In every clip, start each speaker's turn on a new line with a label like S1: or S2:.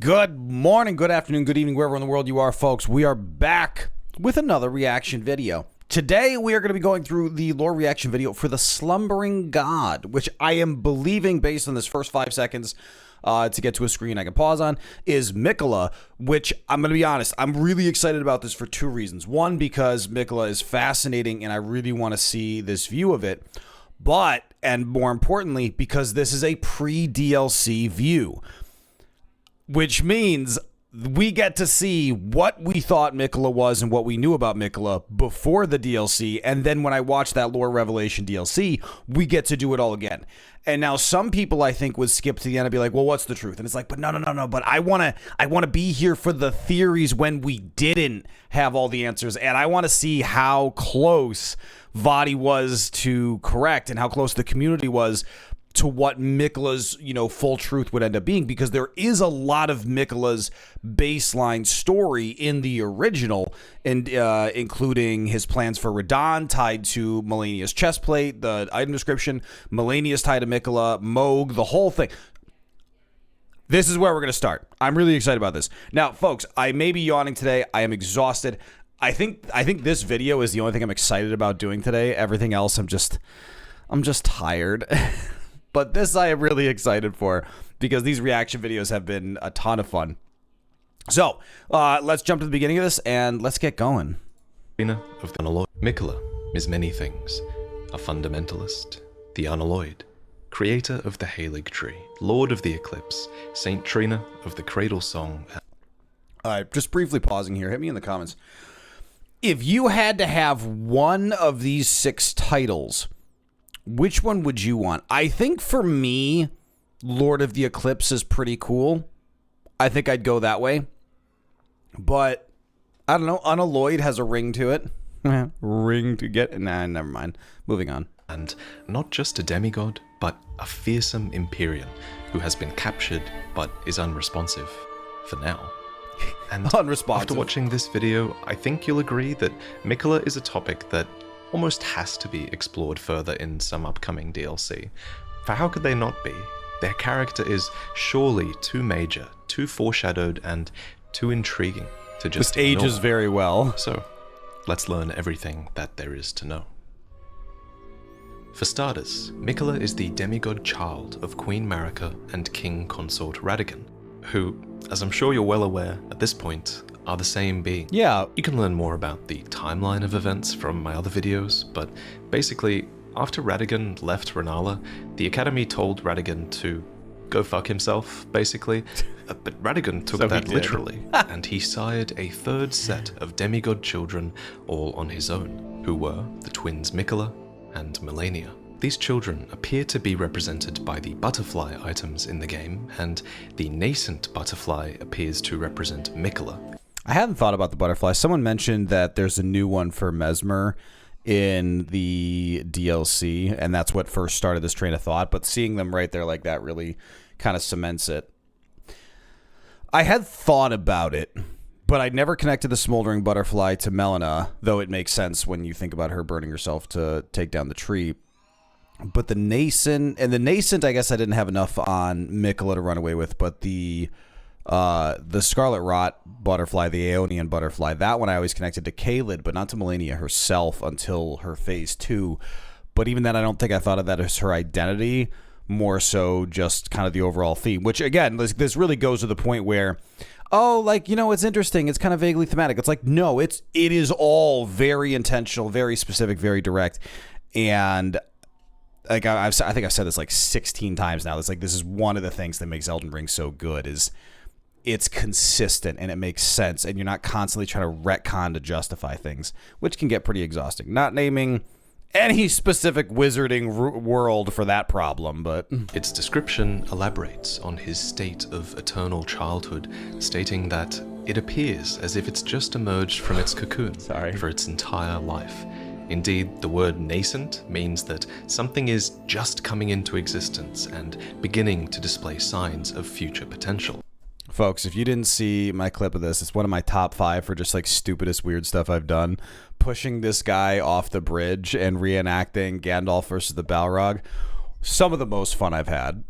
S1: Good morning, good afternoon, good evening, wherever in the world you are, folks. We are back with another reaction video. Today, we are going to be going through the lore reaction video for the Slumbering God, which I am believing, based on this first 5 seconds, to get to a screen I can pause on, is Miquella, which, I'm going to be honest, I'm really excited about this for two reasons. One, because Miquella is fascinating, and I really want to see this view of it. But, and more importantly, because this is a pre-DLC view, which means we get to see what we thought Miquella was and what we knew about Miquella before the DLC, and then when I watch that Lore Revelation DLC, we get to do it all again. And now some people, I think, would skip to the end and be like, well, what's the truth? And it's like, but no, but I want to be here for the theories when we didn't have all the answers, and I want to see how close Vaati was to correct and how close the community was to what Miquella's, full truth would end up being, because there is a lot of Miquella's baseline story in the original, and including his plans for Radahn tied to Malenia's chestplate, the item description, Malenia's tied to Miquella, Moog, the whole thing. This is where we're going to start. I'm really excited about this. Now, folks, I may be yawning today. I am exhausted. I think this video is the only thing I'm excited about doing today. Everything else, I'm just tired. But this I am really excited for, because these reaction videos have been a ton of fun. So, let's jump to the beginning of this, and let's get going.
S2: Of the unalloyed. Miquella is many things. A fundamentalist, the unalloyed, creator of the Halig Tree, Lord of the Eclipse, Saint Trina of the Cradle Song.
S1: Just briefly pausing here, hit me in the comments. If you had to have one of these 6 titles, which one would you want? I think for me, Lord of the Eclipse is pretty cool. I think I'd go that way. But, I don't know, Unalloyed has a ring to it. Ring to get... Nah, never mind. Moving on.
S2: And not just a demigod, but a fearsome Empyrean who has been captured but is unresponsive. For now. And
S1: unresponsive.
S2: After watching this video, I think you'll agree that Miquella is a topic that almost has to be explored further in some upcoming DLC. For how could they not be? Their character is surely too major, too foreshadowed, and too intriguing to just ignore.
S1: Ages very well.
S2: So, let's learn everything that there is to know. For starters, Miquella is the demigod child of Queen Marika and King Consort Radagon, who, as I'm sure you're well aware at this point, are the same being.
S1: Yeah.
S2: You can learn more about the timeline of events from my other videos, but basically, after Radagon left Rennala, the Academy told Radagon to go fuck himself, basically. But Radagon took that literally, and he sired a 3rd set of demigod children all on his own, who were the twins Miquella and Malenia. These children appear to be represented by the butterfly items in the game, and the nascent butterfly appears to represent Miquella.
S1: I hadn't thought about the butterfly. Someone mentioned that there's a new one for Mesmer in the DLC, and that's what first started this train of thought, but seeing them right there like that really kind of cements it. I had thought about it, but I never connected the smoldering butterfly to Melina, though it makes sense when you think about her burning herself to take down the tree. But the nascent, I guess I didn't have enough on Miquella to run away with, but the Scarlet Rot butterfly, the Aeonian butterfly, that one I always connected to Caelid, but not to Malenia herself until her phase 2. But even then, I don't think I thought of that as her identity, more so just kind of the overall theme, which again, this really goes to the point where, it's interesting, it's kind of vaguely thematic. It's like, no, it is all very intentional, very specific, very direct. And like I think I've said this like 16 times now. It's like, this is one of the things that makes Elden Ring so good, is it's consistent and it makes sense, and you're not constantly trying to retcon to justify things, which can get pretty exhausting. Not naming any specific wizarding world for that problem, but...
S2: Its description elaborates on his state of eternal childhood, stating that it appears as if it's just emerged from its cocoon for its entire life. Indeed, the word nascent means that something is just coming into existence and beginning to display signs of future potential.
S1: Folks, if you didn't see my clip of this, it's one of my top 5 for just like stupidest weird stuff I've done. Pushing this guy off the bridge and reenacting Gandalf versus the Balrog. Some of the most fun I've had.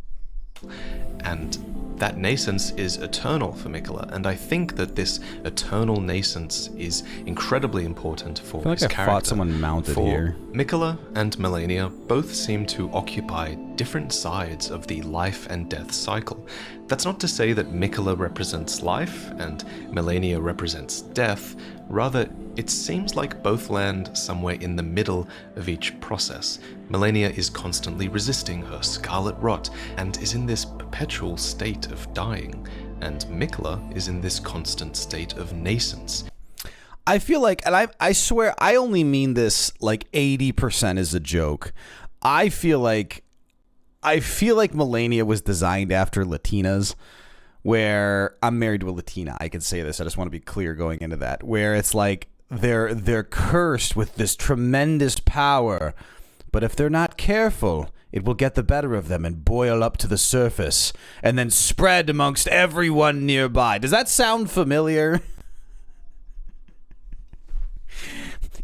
S2: And that nascence is eternal for Miquella, and I think that this eternal nascence is incredibly important for
S1: I feel
S2: his
S1: like I
S2: character.
S1: fought someone mounted
S2: For
S1: here.
S2: Miquella and Melania both seem to occupy different sides of the life and death cycle. That's not to say that Miquella represents life and Melania represents death. Rather, it seems like both land somewhere in the middle of each process. Melania is constantly resisting her scarlet rot and is in this perpetual state of dying, and Miquella is in this constant state of nascence.
S1: I feel like, and I swear, I only mean this like 80% as a joke. I feel like Melania was designed after Latinas, where I'm married to a Latina. I can say this. I just want to be clear going into that, where it's like they're cursed with this tremendous power, but if they're not careful, it will get the better of them and boil up to the surface and then spread amongst everyone nearby. Does that sound familiar?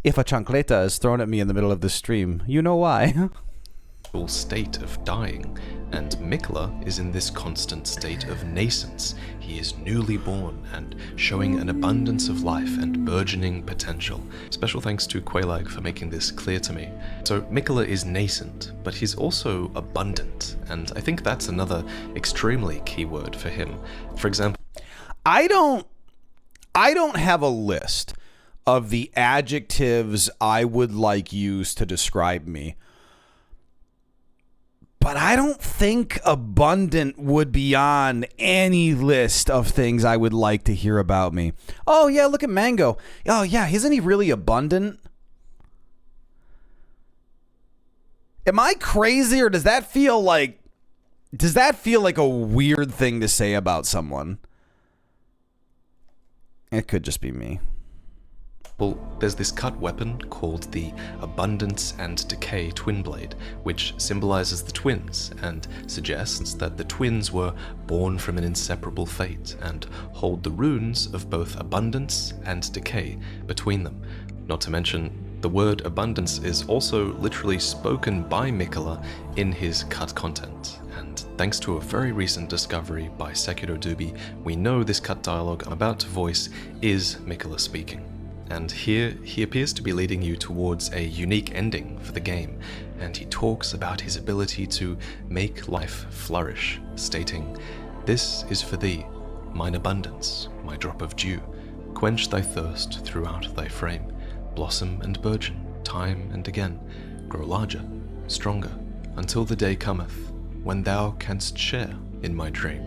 S1: If a chancleta is thrown at me in the middle of the stream, you know why.
S2: State of dying, and Miquella is in this constant state of nascence. He is newly born and showing an abundance of life and burgeoning potential. Special thanks to Quailag for making this clear to me. So Miquella is nascent, but he's also abundant, and I think that's another extremely key word for him. For example,
S1: I don't have a list of the adjectives I would like used to describe me. But I don't think abundant would be on any list of things I would like to hear about me. Oh, yeah, look at Mango. Oh, yeah, isn't he really abundant? Am I crazy, or does that feel like a weird thing to say about someone? It could just be me.
S2: Well, there's this cut weapon called the Abundance and Decay Twin Blade, which symbolizes the twins and suggests that the twins were born from an inseparable fate and hold the runes of both abundance and decay between them. Not to mention, the word abundance is also literally spoken by Miquella in his cut content. And thanks to a very recent discovery by Sekiro Dubi, we know this cut dialogue I'm about to voice is Miquella speaking. And here, he appears to be leading you towards a unique ending for the game, and he talks about his ability to make life flourish, stating, "This is for thee, mine abundance, my drop of dew. Quench thy thirst throughout thy frame, blossom and burgeon, time and again, grow larger, stronger, until the day cometh, when thou canst share in my dream.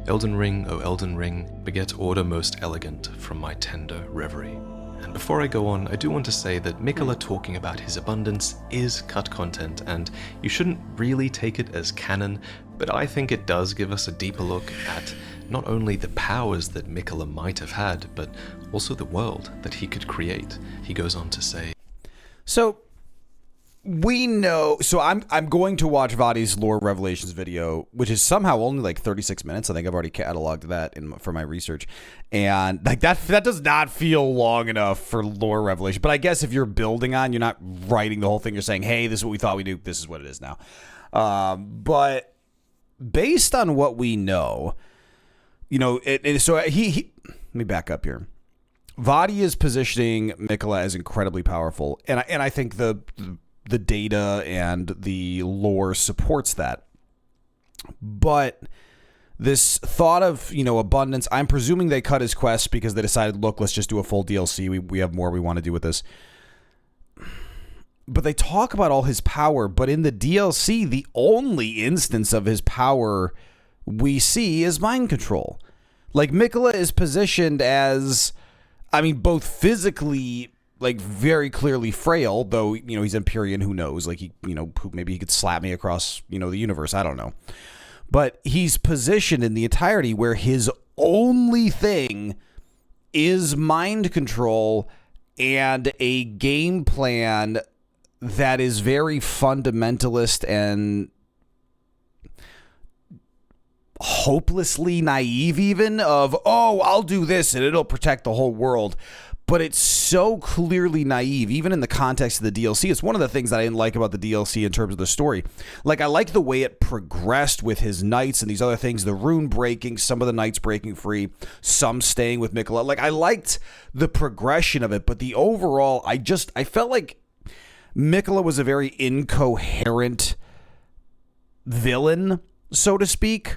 S2: Elden Ring, O Elden Ring, beget order most elegant from my tender reverie." And before I go on, I do want to say that Miquella talking about his abundance is cut content, and you shouldn't really take it as canon, but I think it does give us a deeper look at not only the powers that Miquella might have had, but also the world that he could create. He goes on to say,
S1: So we know, so I'm going to watch Vaati's Lore Revelations video, which is somehow only like 36 minutes. I think I've already cataloged that for my research. And like that does not feel long enough for Lore Revelation. But I guess if you're building on, you're not writing the whole thing. You're saying, hey, this is what we thought we do. This is what it is now. But based on what we know, you know, so he let me back up here. Vaati is positioning Miquella as incredibly powerful. And I think the data and the lore supports that. But this thought of, you know, abundance, I'm presuming they cut his quest because they decided, look, let's just do a full DLC. We have more we want to do with this. But they talk about all his power, but in the DLC, the only instance of his power we see is mind control. Like, Miquella is positioned as, I mean, both physically, like, very clearly frail, though, you know, he's Empyrean, who knows? Like, he, you know, maybe he could slap me across, you know, the universe. I don't know. But he's positioned in the entirety where his only thing is mind control and a game plan that is very fundamentalist and hopelessly naive, even, of, oh, I'll do this and it'll protect the whole world. but it's so clearly naive, even in the context of the DLC. It's one of the things that I didn't like about the DLC in terms of the story. Like, I like the way it progressed with his knights and these other things, the rune breaking, some of the knights breaking free, some staying with Miquella. Like, I liked the progression of it, but the overall, I felt like Miquella was a very incoherent villain, so to speak.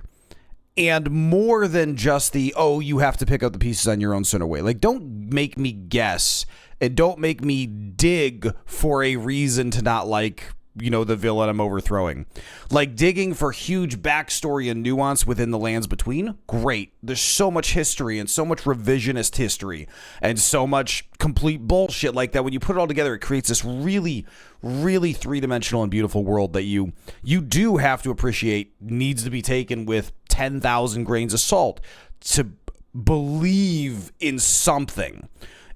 S1: And more than just you have to pick up the pieces on your own sort of way. Like, don't make me guess and don't make me dig for a reason to not like, the villain I'm overthrowing. Like, digging for huge backstory and nuance within the lands between, great. There's so much history and so much revisionist history and so much complete bullshit like that. When you put it all together, it creates this really, really three-dimensional and beautiful world that you do have to appreciate, needs to be taken with 10,000 grains of salt to believe in something.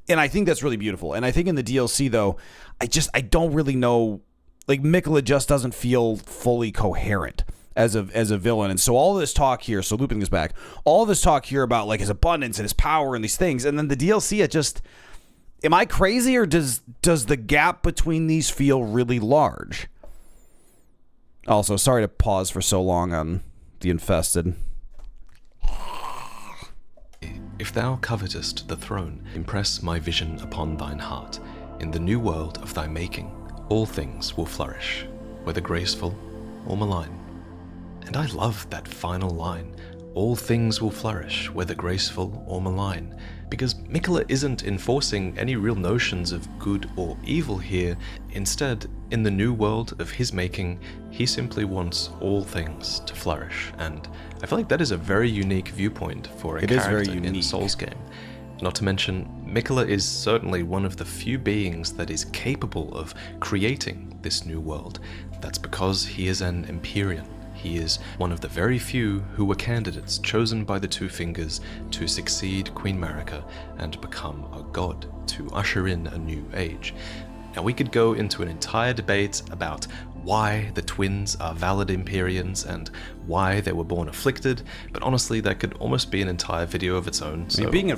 S1: And I think that's really beautiful. And I think in the DLC, though, I don't really know. Like, Miquella just doesn't feel fully coherent as a villain. And so all this talk here, so looping this back, all this talk here about like his abundance and his power and these things, and then the DLC, it just, am I crazy, or does the gap between these feel really large? Also, sorry to pause for so long on the infested.
S2: If thou covetest the throne, impress my vision upon thine heart. In the new world of thy making, all things will flourish, whether graceful or malign. And I love that final line, all things will flourish, whether graceful or malign, because Miquella isn't enforcing any real notions of good or evil here. Instead, in the new world of his making, he simply wants all things to flourish, and I feel like that is a very unique viewpoint for a character in a Souls game. Not to mention, Miquella is certainly one of the few beings that is capable of creating this new world. That's because he is an Empyrean. He is one of the very few who were candidates chosen by the Two Fingers to succeed Queen Marika and become a god, to usher in a new age. Now, we could go into an entire debate about why the twins are valid Empyreans and why they were born afflicted, but honestly, that could almost be an entire video of its own. So
S1: being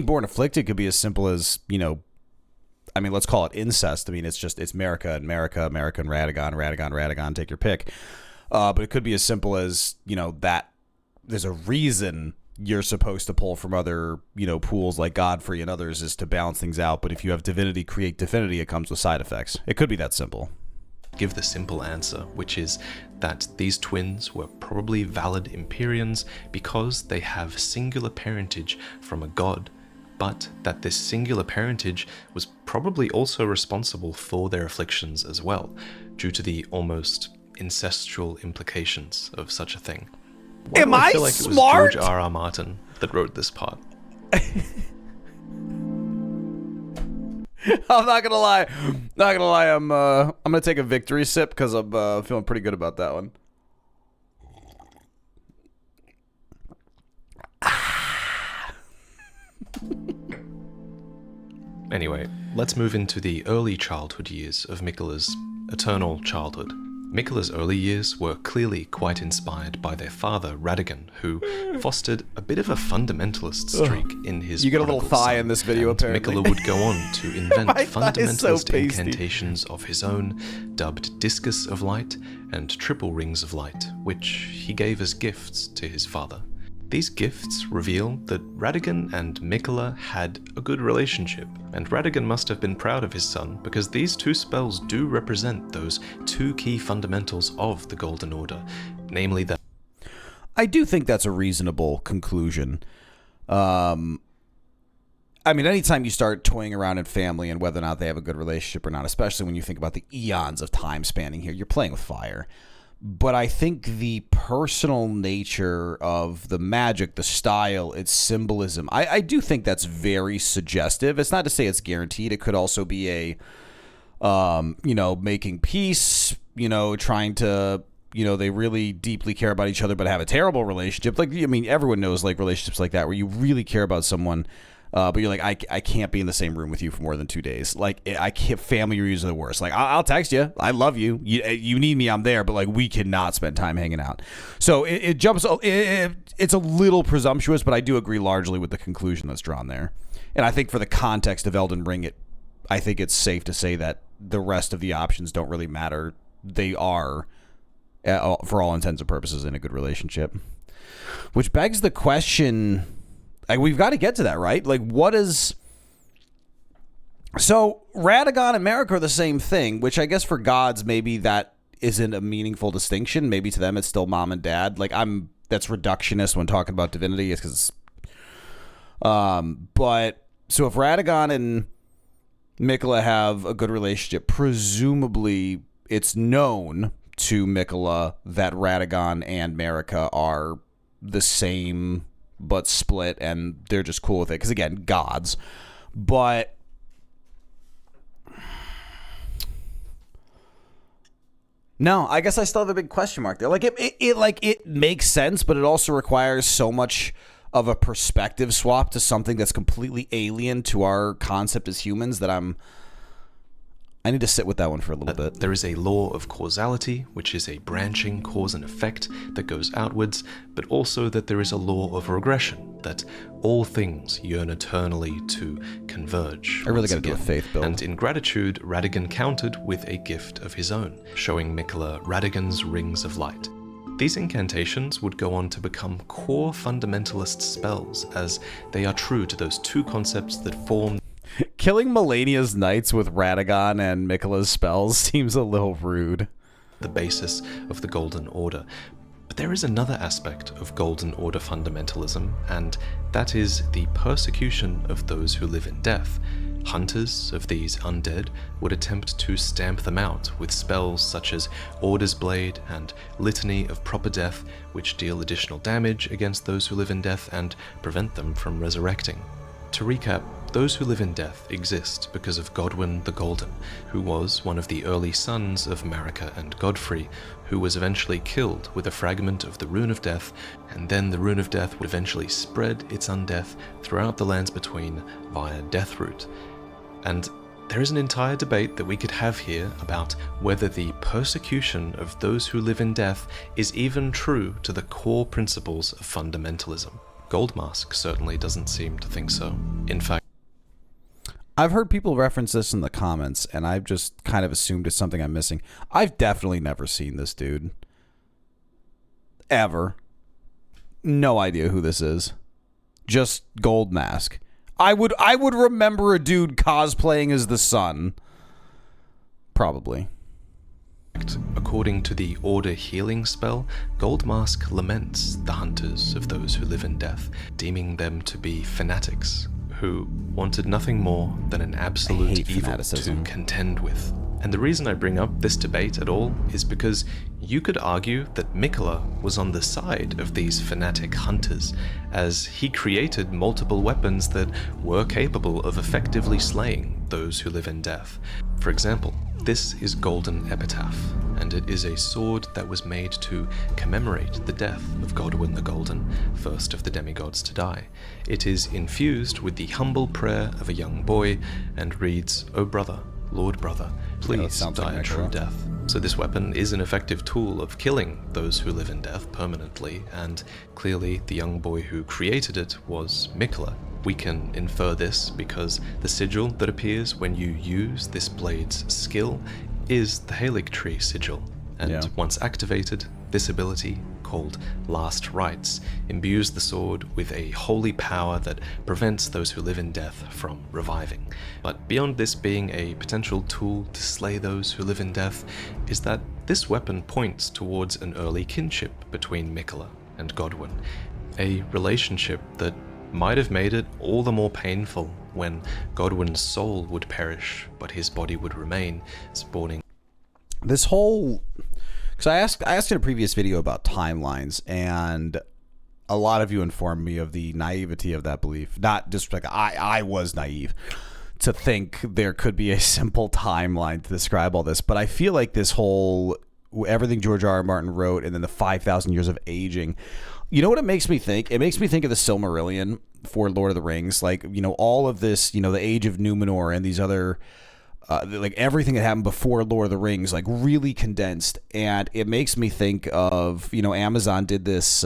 S1: born afflicted could be as simple as, let's call it incest. It's Marika and Radagon, take your pick. But it could be as simple as, that there's a reason you're supposed to pull from other, pools like Godfrey and others is to balance things out. But if you have divinity create divinity, it comes with side effects. It could be that simple.
S2: Give the simple answer, which is that these twins were probably valid Empyreans because they have singular parentage from a god, but that this singular parentage was probably also responsible for their afflictions as well, due to the almost incestual implications of such a thing. Why
S1: Am
S2: do
S1: I
S2: feel like
S1: smart?
S2: It was George R.R. Martin that wrote this part?
S1: I'm not gonna lie. I'm gonna take a victory sip because I'm feeling pretty good about that one.
S2: Anyway, let's move into the early childhood years of Miquella's eternal childhood. Miquella's early years were clearly quite inspired by their father, Radagon, who fostered a bit of a fundamentalist streak in his
S1: You get a little
S2: prodigal
S1: thigh
S2: son,
S1: in this video,
S2: and
S1: apparently.
S2: Miquella would go on to invent
S1: My thigh is so
S2: fundamentalist
S1: pasty.
S2: incantations of his own, dubbed Discus of Light and Triple Rings of Light, which he gave as gifts to his father. These gifts reveal that Radagon and Miquella had a good relationship, and Radagon must have been proud of his son because these two spells do represent those two key fundamentals of the Golden Order, namely that...
S1: I do think that's a reasonable conclusion. Anytime you start toying around in family and whether or not they have a good relationship or not, especially when you think about the eons of time spanning here, you're playing with fire. But I think the personal nature of the magic, the style, its symbolism, I do think that's very suggestive. It's not to say it's guaranteed. It could also be a, making peace, trying to, they really deeply care about each other but have a terrible relationship. Like, everyone knows, like, relationships like that where you really care about someone But you're like, I can't be in the same room with you for more than 2 days. Like, I can't. Family reunions are the worst. Like, I'll text you. I love you. You need me, I'm there. But like, we cannot spend time hanging out. So it jumps. It's a little presumptuous, but I do agree largely with the conclusion that's drawn there. And I think for the context of Elden Ring, I think it's safe to say that the rest of the options don't really matter. They are, for all intents and purposes, in a good relationship. Which begs the question, like, we've got to get to that, right? Like, what is... So, Radagon and Marika are the same thing, which I guess for gods, maybe that isn't a meaningful distinction. Maybe to them, it's still mom and dad. Like, that's reductionist when talking about divinity, is because... But, so if Radagon and Miquella have a good relationship, presumably it's known to Miquella that Radagon and Marika are the same but split, and they're just cool with it because, again, gods. But no, I guess I still have a big question mark there. Like, it makes sense, but it also requires so much of a perspective swap to something that's completely alien to our concept as humans that I need to sit with that one for a little bit.
S2: There is a law of causality, which is a branching cause and effect that goes outwards, but also that there is a law of regression, that all things yearn eternally to converge.
S1: I really got to do a faith build.
S2: And in gratitude, Radagon countered with a gift of his own, showing Miquella Radagon's rings of light. These incantations would go on to become core fundamentalist spells, as they are true to those two concepts that form.
S1: Killing Melania's knights with Radagon and Miquella's spells seems a little rude.
S2: The basis of the Golden Order. But there is another aspect of Golden Order fundamentalism, and that is the persecution of those who live in death. Hunters of these undead would attempt to stamp them out with spells such as Order's Blade and Litany of Proper Death, which deal additional damage against those who live in death and prevent them from resurrecting. To recap, those who live in death exist because of Godwyn the Golden, who was one of the early sons of Marika and Godfrey, who was eventually killed with a fragment of the Rune of Death, and then the Rune of Death would eventually spread its undeath throughout the lands between via Deathroot. And there is an entire debate that we could have here about whether the persecution of those who live in death is even true to the core principles of fundamentalism. Goldmask certainly doesn't seem to think so. In fact,
S1: I've heard people reference this in the comments, and I've just kind of assumed it's something I'm missing. I've definitely never seen this dude. Ever. No idea who this is. Just Goldmask. I would remember a dude cosplaying as the sun. Probably.
S2: According to the Order healing spell, Goldmask laments the hunters of those who live in death, deeming them to be fanatics who wanted nothing more than an absolute evil
S1: fanaticism
S2: to contend with. And the reason I bring up this debate at all is because you could argue that Miquella was on the side of these fanatic hunters, as he created multiple weapons that were capable of effectively slaying those who live in death. For example, this is Golden Epitaph, and it is a sword that was made to commemorate the death of Godwyn the Golden, first of the demigods to die. It is infused with the humble prayer of a young boy and reads, "O brother, Lord brother, please die a true death." So this weapon is an effective tool of killing those who live in death permanently, and clearly the young boy who created it was Miquella. We can infer this because the sigil that appears when you use this blade's skill is the Halig Tree sigil, and once activated, this ability, called Last Rites, imbues the sword with a holy power that prevents those who live in death from reviving. But beyond this being a potential tool to slay those who live in death, is that this weapon points towards an early kinship between Miquella and Godwyn, a relationship that might have made it all the more painful when Godwyn's soul would perish, but his body would remain, spawning.
S1: This whole... Because I asked in a previous video about timelines, and a lot of you informed me of the naivety of that belief. Not just like I was naive to think there could be a simple timeline to describe all this, but I feel like this whole... everything George R. R. Martin wrote, and then the 5,000 years of aging, You know what it makes me think? It makes me think of the Silmarillion for Lord of the Rings. Like, you know, all of this, you know, the Age of Numenor and these other, like everything that happened before Lord of the Rings, like really condensed. And it makes me think of, you know, Amazon did this,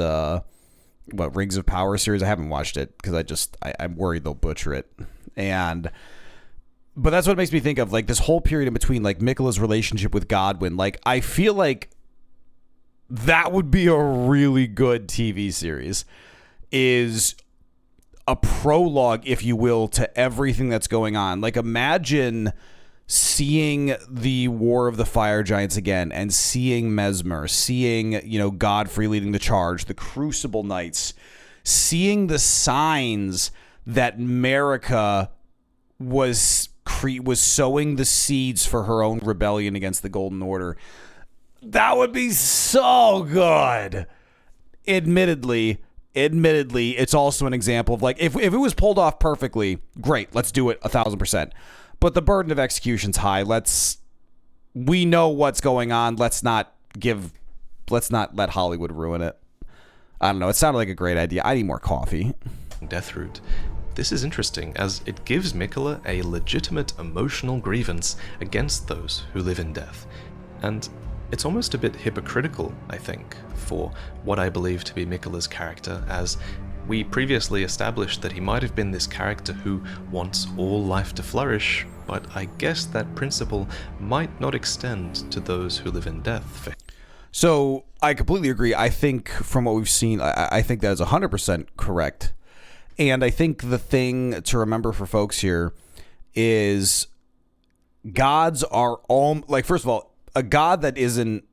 S1: Rings of Power series. I haven't watched it because I'm worried they'll butcher it. But that's what it makes me think of, like this whole period in between, like Miquella's relationship with Godwyn. Like, I feel like that would be a really good TV series, is a prologue, if you will, to everything that's going on. Like, imagine seeing the War of the Fire Giants again and seeing Mesmer, seeing, you know, Godfrey leading the charge, the Crucible Knights, seeing the signs that Marika was sowing the seeds for her own rebellion against the Golden Order. That would be so good. Admittedly, it's also an example of, like, if it was pulled off perfectly, great, let's do it 1,000%. But the burden of execution's high. We know what's going on. Let's not let Hollywood ruin it. I don't know. It sounded like a great idea. I need more coffee.
S2: Deathroot. This is interesting, as it gives Miquella a legitimate emotional grievance against those who live in death. And it's almost a bit hypocritical, I think, for what I believe to be Miquella's character, as we previously established that he might have been this character who wants all life to flourish, but I guess that principle might not extend to those who live in death.
S1: So I completely agree. I think from what we've seen, I think that is 100% correct. And I think the thing to remember for folks here is gods are all, like, first of all, a god that isn't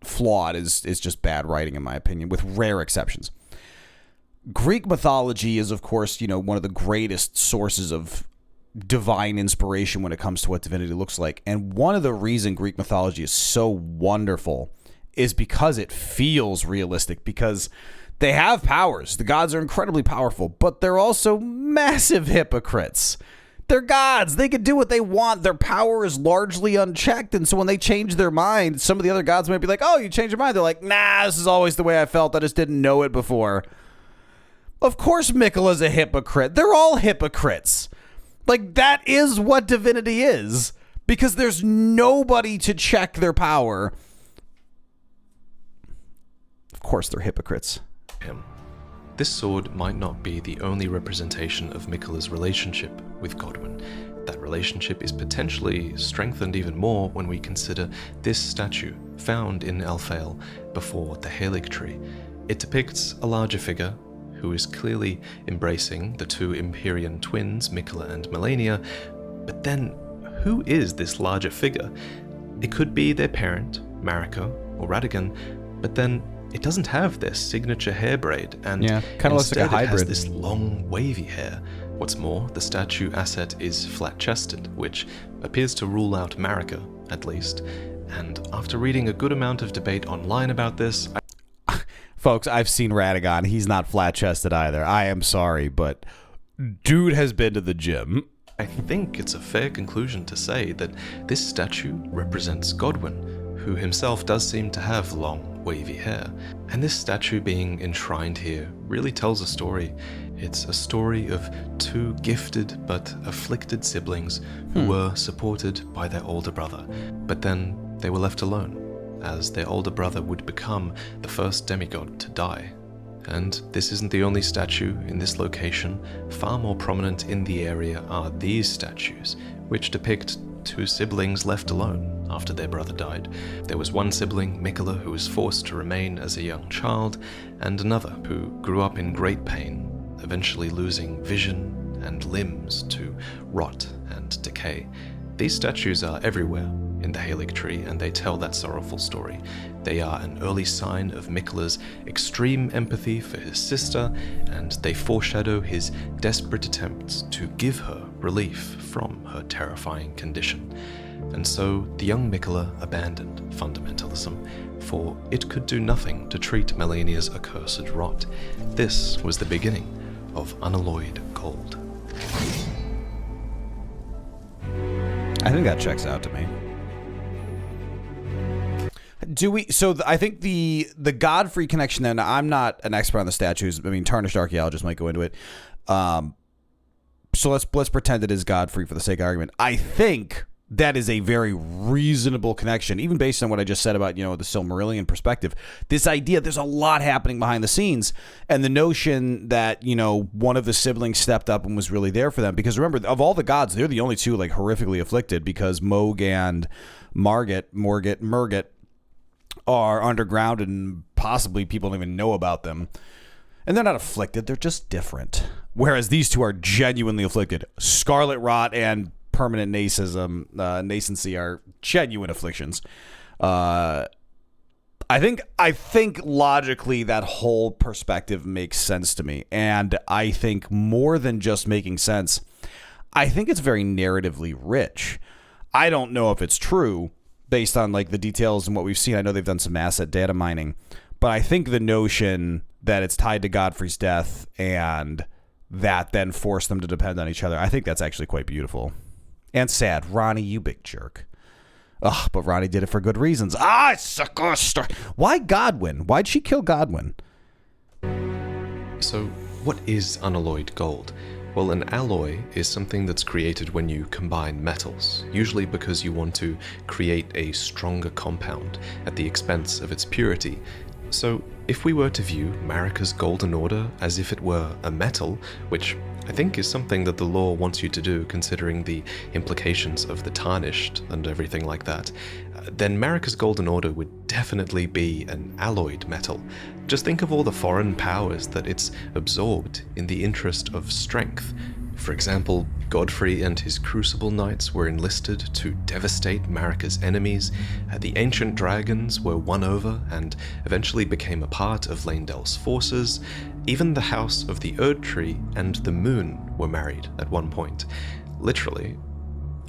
S1: flawed is just bad writing, in my opinion, with rare exceptions. Greek mythology is, of course, you know, one of the greatest sources of divine inspiration when it comes to what divinity looks like. And one of the reasons Greek mythology is so wonderful is because it feels realistic, because they have powers. The gods are incredibly powerful, but they're also massive hypocrites. They're gods. They can do what they want. Their power is largely unchecked. And so when they change their mind, some of the other gods might be like, oh, you changed your mind. They're like, nah, this is always the way I felt. I just didn't know it before. Of course Miquella's a hypocrite. They're all hypocrites. Like, that is what divinity is, because there's nobody to check their power. Of course they're hypocrites.
S2: This sword might not be the only representation of Miquella's relationship with Godwyn. That relationship is potentially strengthened even more when we consider this statue found in Elfale before the Halig tree. It depicts a larger figure who is clearly embracing the two Empyrean twins, Miquella and Melania, but then who is this larger figure? It could be their parent, Marika or Radagon, but then it doesn't have their signature hair braid, and
S1: kind of looks like a hybrid.
S2: It has this long, wavy hair. What's more, the statue asset is flat-chested, which appears to rule out Marika, at least. And after reading a good amount of debate online about this,
S1: folks, I've seen Radagon. He's not flat-chested either. I am sorry, but dude has been to the gym.
S2: I think it's a fair conclusion to say that this statue represents Godwyn, who himself does seem to have long, wavy hair. And this statue being enshrined here really tells a story. It's a story of two gifted but afflicted siblings who were supported by their older brother, but then they were left alone, as their older brother would become the first demigod to die. And this isn't the only statue in this location. Far more prominent in the area are these statues, which depict two siblings left alone after their brother died. There was one sibling, Miquella, who was forced to remain as a young child, and another who grew up in great pain, eventually losing vision and limbs to rot and decay. These statues are everywhere in the Halig tree, and they tell that sorrowful story. They are an early sign of Miquella's extreme empathy for his sister, and they foreshadow his desperate attempts to give her relief from her terrifying condition. And so the young Miquella abandoned fundamentalism, for it could do nothing to treat Melania's accursed rot. This was the beginning of unalloyed gold.
S1: I think that checks out to me. Do we? So I think the Godfrey connection. Then I'm not an expert on the statues. I mean, tarnished archaeologists might go into it. So let's pretend it is Godfrey for the sake of argument. I think that is a very reasonable connection, even based on what I just said about, the Silmarillion perspective. This idea, there's a lot happening behind the scenes, and the notion that, one of the siblings stepped up and was really there for them. Because remember, of all the gods, they're the only two like horrifically afflicted, because Moog and Murget are underground and possibly people don't even know about them. And they're not afflicted, they're just different. Whereas these two are genuinely afflicted. Scarlet Rot and permanent nascency are genuine afflictions. I think logically that whole perspective makes sense to me. And I think more than just making sense, I think it's very narratively rich. I don't know if it's true based on like the details and what we've seen. I know they've done some asset data mining, but I think the notion that it's tied to Godfrey's death and that then forced them to depend on each other, I think that's actually quite beautiful. And sad. Ronnie, you big jerk. Ugh, but Ronnie did it for good reasons. Why Godwyn? Why'd she kill Godwyn?
S2: So, what is unalloyed gold? Well, an alloy is something that's created when you combine metals, usually because you want to create a stronger compound at the expense of its purity. So, if we were to view Marika's Golden Order as if it were a metal, which I think is something that the lore wants you to do considering the implications of the tarnished and everything like that, then Marika's Golden Order would definitely be an alloyed metal. Just think of all the foreign powers that it's absorbed in the interest of strength. For example, Godfrey and his Crucible Knights were enlisted to devastate Marika's enemies, the ancient dragons were won over and eventually became a part of Laendel's forces, even the House of the Erdtree and the Moon were married at one point. Literally.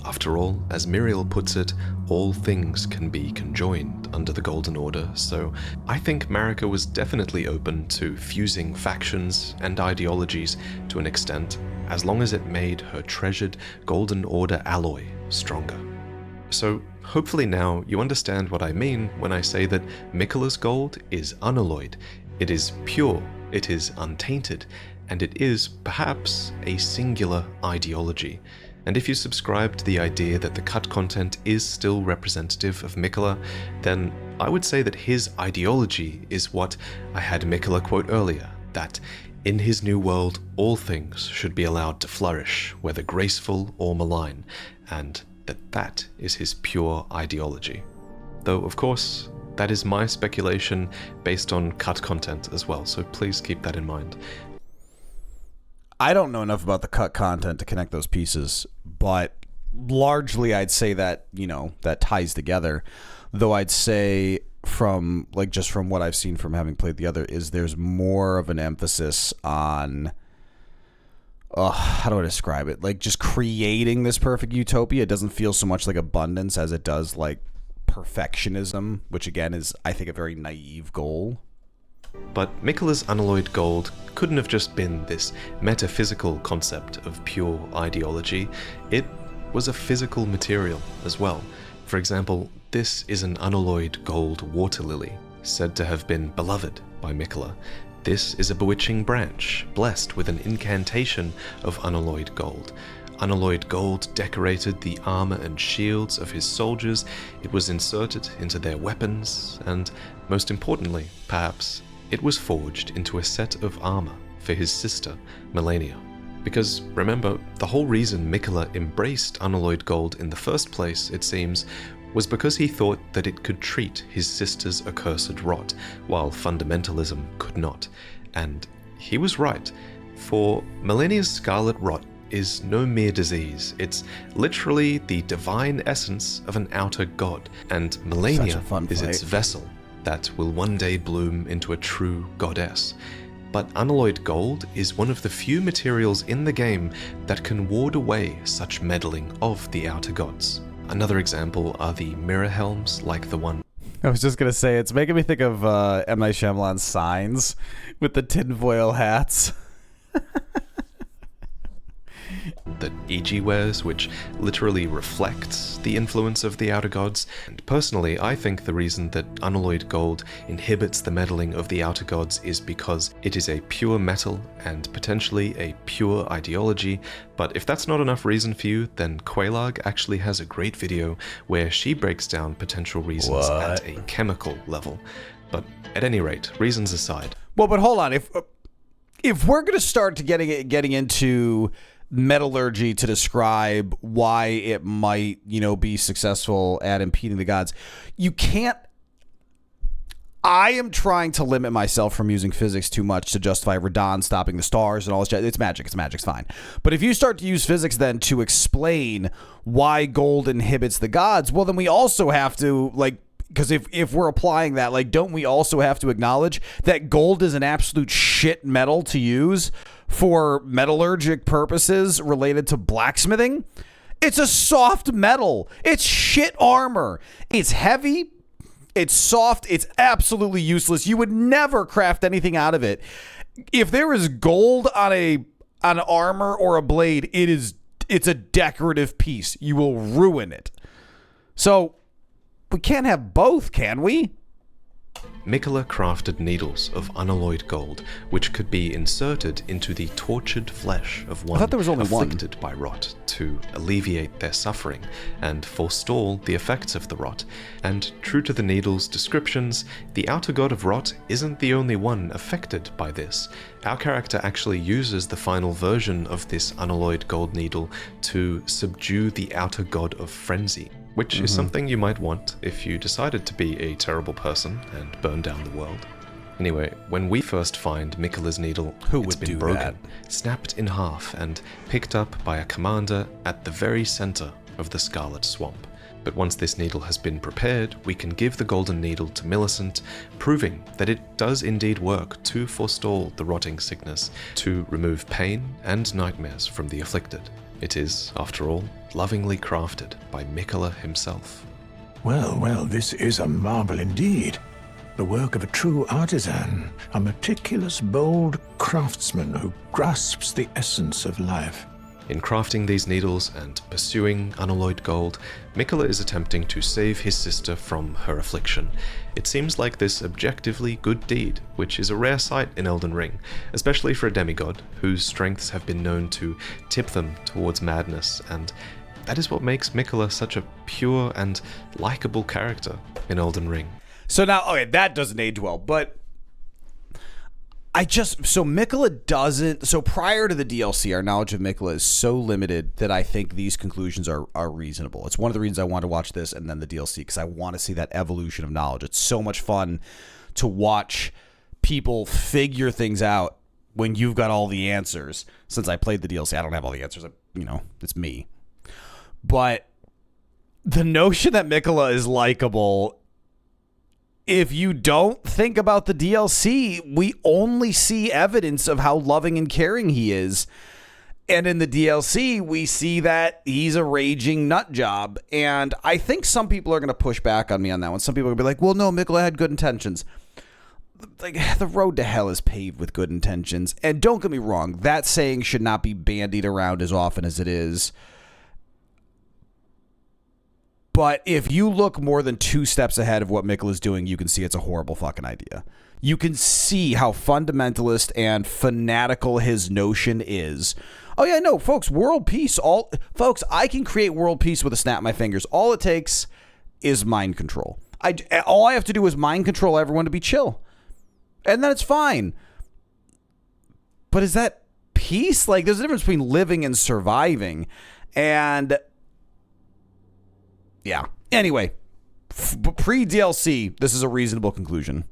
S2: After all, as Muriel puts it, all things can be conjoined under the Golden Order, so I think Marika was definitely open to fusing factions and ideologies to an extent, as long as it made her treasured Golden Order alloy stronger. So hopefully now you understand what I mean when I say that Miquella's gold is unalloyed. It is pure, it is untainted, and it is, perhaps, a singular ideology. And if you subscribe to the idea that the cut content is still representative of Miquella, then I would say that his ideology is what I had Miquella quote earlier, that in his new world, all things should be allowed to flourish, whether graceful or malign, and that is his pure ideology. Though, of course, that is my speculation based on cut content as well, so please keep that in mind.
S1: I don't know enough about the cut content to connect those pieces, but largely I'd say that, that ties together. Though I'd say from what I've seen from having played the other is there's more of an emphasis on, how do I describe it? Like just creating this perfect utopia. It doesn't feel so much like abundance as it does like perfectionism, which again is, I think, a very naive goal.
S2: But Miquella's unalloyed gold couldn't have just been this metaphysical concept of pure ideology. It was a physical material as well. For example, this is an unalloyed gold water lily, said to have been beloved by Miquella. This is a bewitching branch, blessed with an incantation of unalloyed gold. Unalloyed gold decorated the armor and shields of his soldiers, it was inserted into their weapons, and most importantly, perhaps, it was forged into a set of armor for his sister, Malenia. Because, remember, the whole reason Miquella embraced unalloyed gold in the first place, it seems, was because he thought that it could treat his sister's accursed rot, while fundamentalism could not. And he was right, for Malenia's scarlet rot is no mere disease. It's literally the divine essence of an outer god, and Malenia is its vessel that will one day bloom into a true goddess. But unalloyed gold is one of the few materials in the game that can ward away such meddling of the outer gods. Another example are the mirror helms like the one.
S1: I was just going to say, it's making me think of M. Night Shyamalan's Signs with the tinfoil hats.
S2: that EG wears, which literally reflects the influence of the outer gods. And personally, I think the reason that unalloyed gold inhibits the meddling of the outer gods is because it is a pure metal and potentially a pure ideology. But if that's not enough reason for you, then Quelaag actually has a great video where she breaks down potential reasons at a chemical level. But at any rate, reasons aside.
S1: Well, but hold on. If we're going to start to getting into metallurgy to describe why it might, be successful at impeding the gods, you can't. I am trying to limit myself from using physics too much to justify Radon stopping the stars and all this. It's magic. It's fine. But if you start to use physics then to explain why gold inhibits the gods, well, then we also have to, because if we're applying that, don't we also have to acknowledge that gold is an absolute shit metal to use for metallurgic purposes related to blacksmithing? It's a soft metal. It's shit armor. It's heavy. It's soft. It's absolutely useless. You would never craft anything out of it. If there is gold on an armor or a blade, it's a decorative piece. You will ruin it. So we can't have both, can we?
S2: Miquella crafted needles of unalloyed gold, which could be inserted into the tortured flesh of one afflicted by rot to alleviate their suffering and forestall the effects of the rot. And true to the needle's descriptions, the outer god of rot isn't the only one affected by this. Our character actually uses the final version of this unalloyed gold needle to subdue the outer god of frenzy, which is something you might want if you decided to be a terrible person and burn down the world. Anyway, when we first find Miquella's needle, it's been broken, snapped in half, and picked up by a commander at the very center of the Scarlet Swamp. But once this needle has been prepared, we can give the golden needle to Millicent, proving that it does indeed work to forestall the rotting sickness, to remove pain and nightmares from the afflicted. It is, after all, lovingly crafted by Miquella himself.
S3: Well, this is a marvel indeed. The work of a true artisan, a meticulous, bold craftsman who grasps the essence of life.
S2: In crafting these needles and pursuing unalloyed gold, Miquella is attempting to save his sister from her affliction. It seems like this objectively good deed, which is a rare sight in Elden Ring, especially for a demigod whose strengths have been known to tip them towards madness, and that is what makes Miquella such a pure and likable character in Elden Ring.
S1: So now, okay, that doesn't age well, but Miquella doesn't, so prior to the DLC, our knowledge of Miquella is so limited that I think these conclusions are reasonable. It's one of the reasons I want to watch this and then the DLC, because I want to see that evolution of knowledge. It's so much fun to watch people figure things out when you've got all the answers. Since I played the DLC, I don't have all the answers. It's me. But the notion that Miquella is likable, if you don't think about the DLC, we only see evidence of how loving and caring he is. And in the DLC, we see that he's a raging nut job. And I think some people are going to push back on me on that one. Some people are going to be like, well, no, Miquella had good intentions. The road to hell is paved with good intentions. And don't get me wrong, that saying should not be bandied around as often as it is. But if you look more than 2 steps ahead of what Miquella's doing, you can see it's a horrible fucking idea. You can see how fundamentalist and fanatical his notion is. Oh yeah, no, folks, world peace. Folks, I can create world peace with a snap of my fingers. All it takes is mind control. All I have to do is mind control everyone to be chill. And then it's fine. But is that peace? There's a difference between living and surviving. And yeah. Anyway, pre-DLC, this is a reasonable conclusion.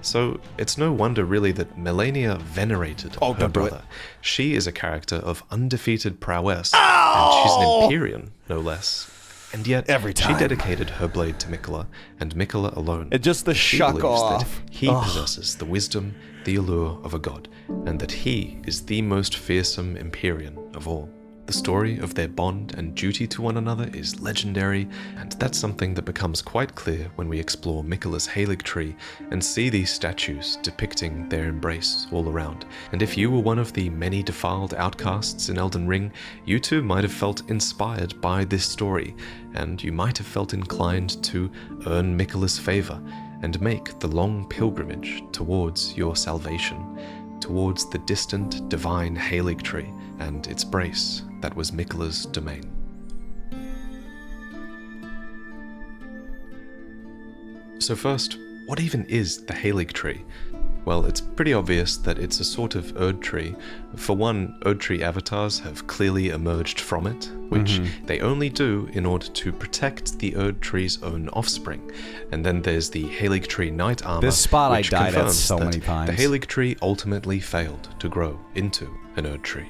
S2: So it's no wonder really that Melania venerated her brother. She is a character of undefeated prowess, and she's an Empyrean, no less. And yet, she dedicated her blade to Miquella, and Miquella alone.
S1: And just the shuck off.
S2: That he possesses the wisdom, the allure of a god, and that he is the most fearsome Empyrean of all. The story of their bond and duty to one another is legendary, and that's something that becomes quite clear when we explore Miquella's Halig tree and see these statues depicting their embrace all around. And if you were one of the many defiled outcasts in Elden Ring, you too might have felt inspired by this story, and you might have felt inclined to earn Miquella's favor and make the long pilgrimage towards your salvation, towards the distant divine Halig tree and its brace that was Miquella's domain. So first, what even is the Halig tree? Well, it's pretty obvious that it's a sort of Erdtree. For one, Erdtree avatars have clearly emerged from it, which they only do in order to protect the Erdtree's own offspring. And then there's the Halig tree knight armor,
S1: This spot I
S2: which
S1: died at
S2: confirms
S1: so
S2: that
S1: many times.
S2: the Halig tree ultimately failed to grow into an Erdtree.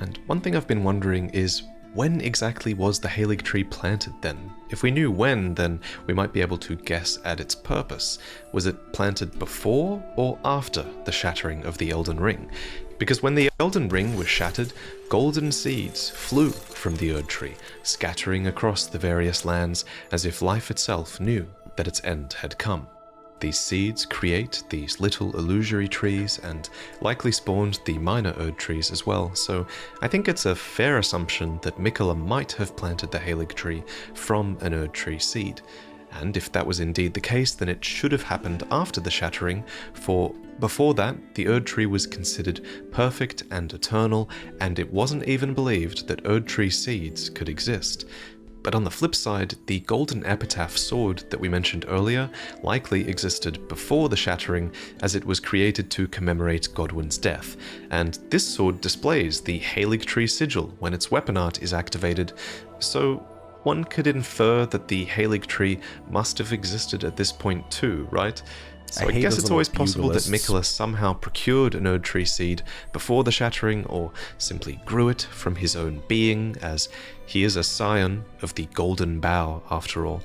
S2: And one thing I've been wondering is, when exactly was the Halig tree planted then? If we knew when, then we might be able to guess at its purpose. Was it planted before or after the shattering of the Elden Ring? Because when the Elden Ring was shattered, golden seeds flew from the Erdtree, scattering across the various lands as if life itself knew that its end had come. These seeds create these little illusory trees and likely spawned the minor Erdtrees as well, so I think it's a fair assumption that Miquella might have planted the Halig tree from an Erdtree seed. And if that was indeed the case, then it should have happened after the shattering, for before that, the Erdtree was considered perfect and eternal, and it wasn't even believed that Erdtree seeds could exist. But on the flip side, the golden epitaph sword that we mentioned earlier likely existed before the shattering, as it was created to commemorate Godwyn's death, and this sword displays the Halig tree sigil when its weapon art is activated, so one could infer that the Halig tree must have existed at this point too, right? So I
S1: hate
S2: guess
S1: those
S2: it's
S1: little
S2: always possible that
S1: bugalists.
S2: Miquella somehow procured an Erdtree seed before the shattering, or simply grew it from his own being, as he is a scion of the Golden Bough after all.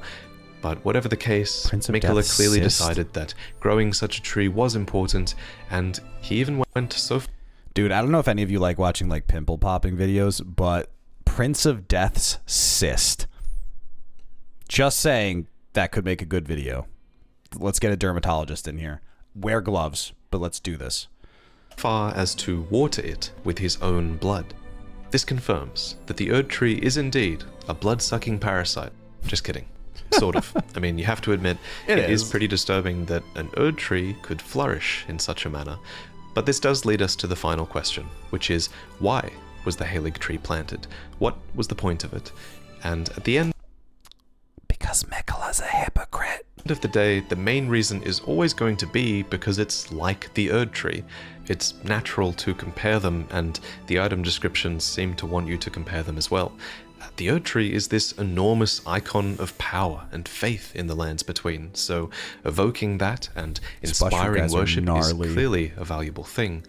S2: But whatever the case,
S1: Prince of
S2: Miquella
S1: Death's
S2: clearly
S1: cyst.
S2: decided that growing such a tree was important, and he even went so
S1: Dude, I don't know if any of you like watching like pimple popping videos, but Prince of Death's cyst. Just saying, that could make a good video. Let's get a dermatologist in here. Wear gloves, but let's do this.
S2: far as to water it with his own blood. This confirms that the Erdtree is indeed a blood-sucking parasite. Just kidding. Sort of. I mean, you have to admit, it is pretty disturbing that an Erdtree could flourish in such a manner. But this does lead us to the final question, which is, why was the Halig tree planted? What was the point of it? And at the end
S1: Because Miquella's a hypocrite.
S2: of the day, the main reason is always going to be because it's like the Erdtree. It's natural to compare them, and the item descriptions seem to want you to compare them as well. The Erdtree is this enormous icon of power and faith in the lands between, so evoking that and inspiring
S1: guys are
S2: worship is
S1: gnarly.
S2: clearly a valuable thing.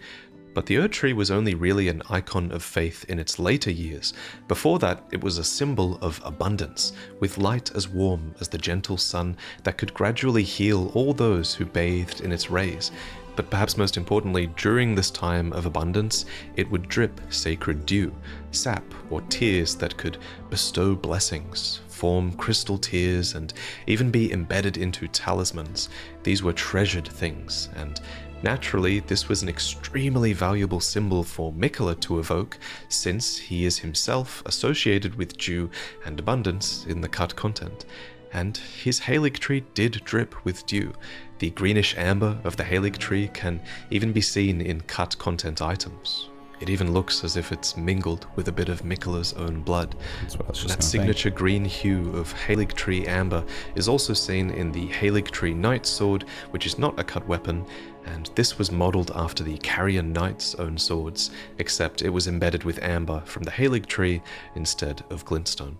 S2: But the Erdtree was only really an icon of faith in its later years. Before that, it was a symbol of abundance, with light as warm as the gentle sun that could gradually heal all those who bathed in its rays. But perhaps most importantly, during this time of abundance, it would drip sacred dew, sap or tears that could bestow blessings, form crystal tears, and even be embedded into talismans. These were treasured things, and naturally, this was an extremely valuable symbol for Miquella to evoke, since he is himself associated with dew and abundance in the cut content. And his Halig tree did drip with dew. The greenish amber of the Halig tree can even be seen in cut content items. It even looks as if it's mingled with a bit of Miquella's own blood.
S1: That's what I was just
S2: That
S1: gonna
S2: signature green hue of Halig tree amber is also seen in the Halig tree knight sword, which is not a cut weapon, and this was modeled after the Carrion knight's own swords, except it was embedded with amber from the Halig tree instead of glintstone.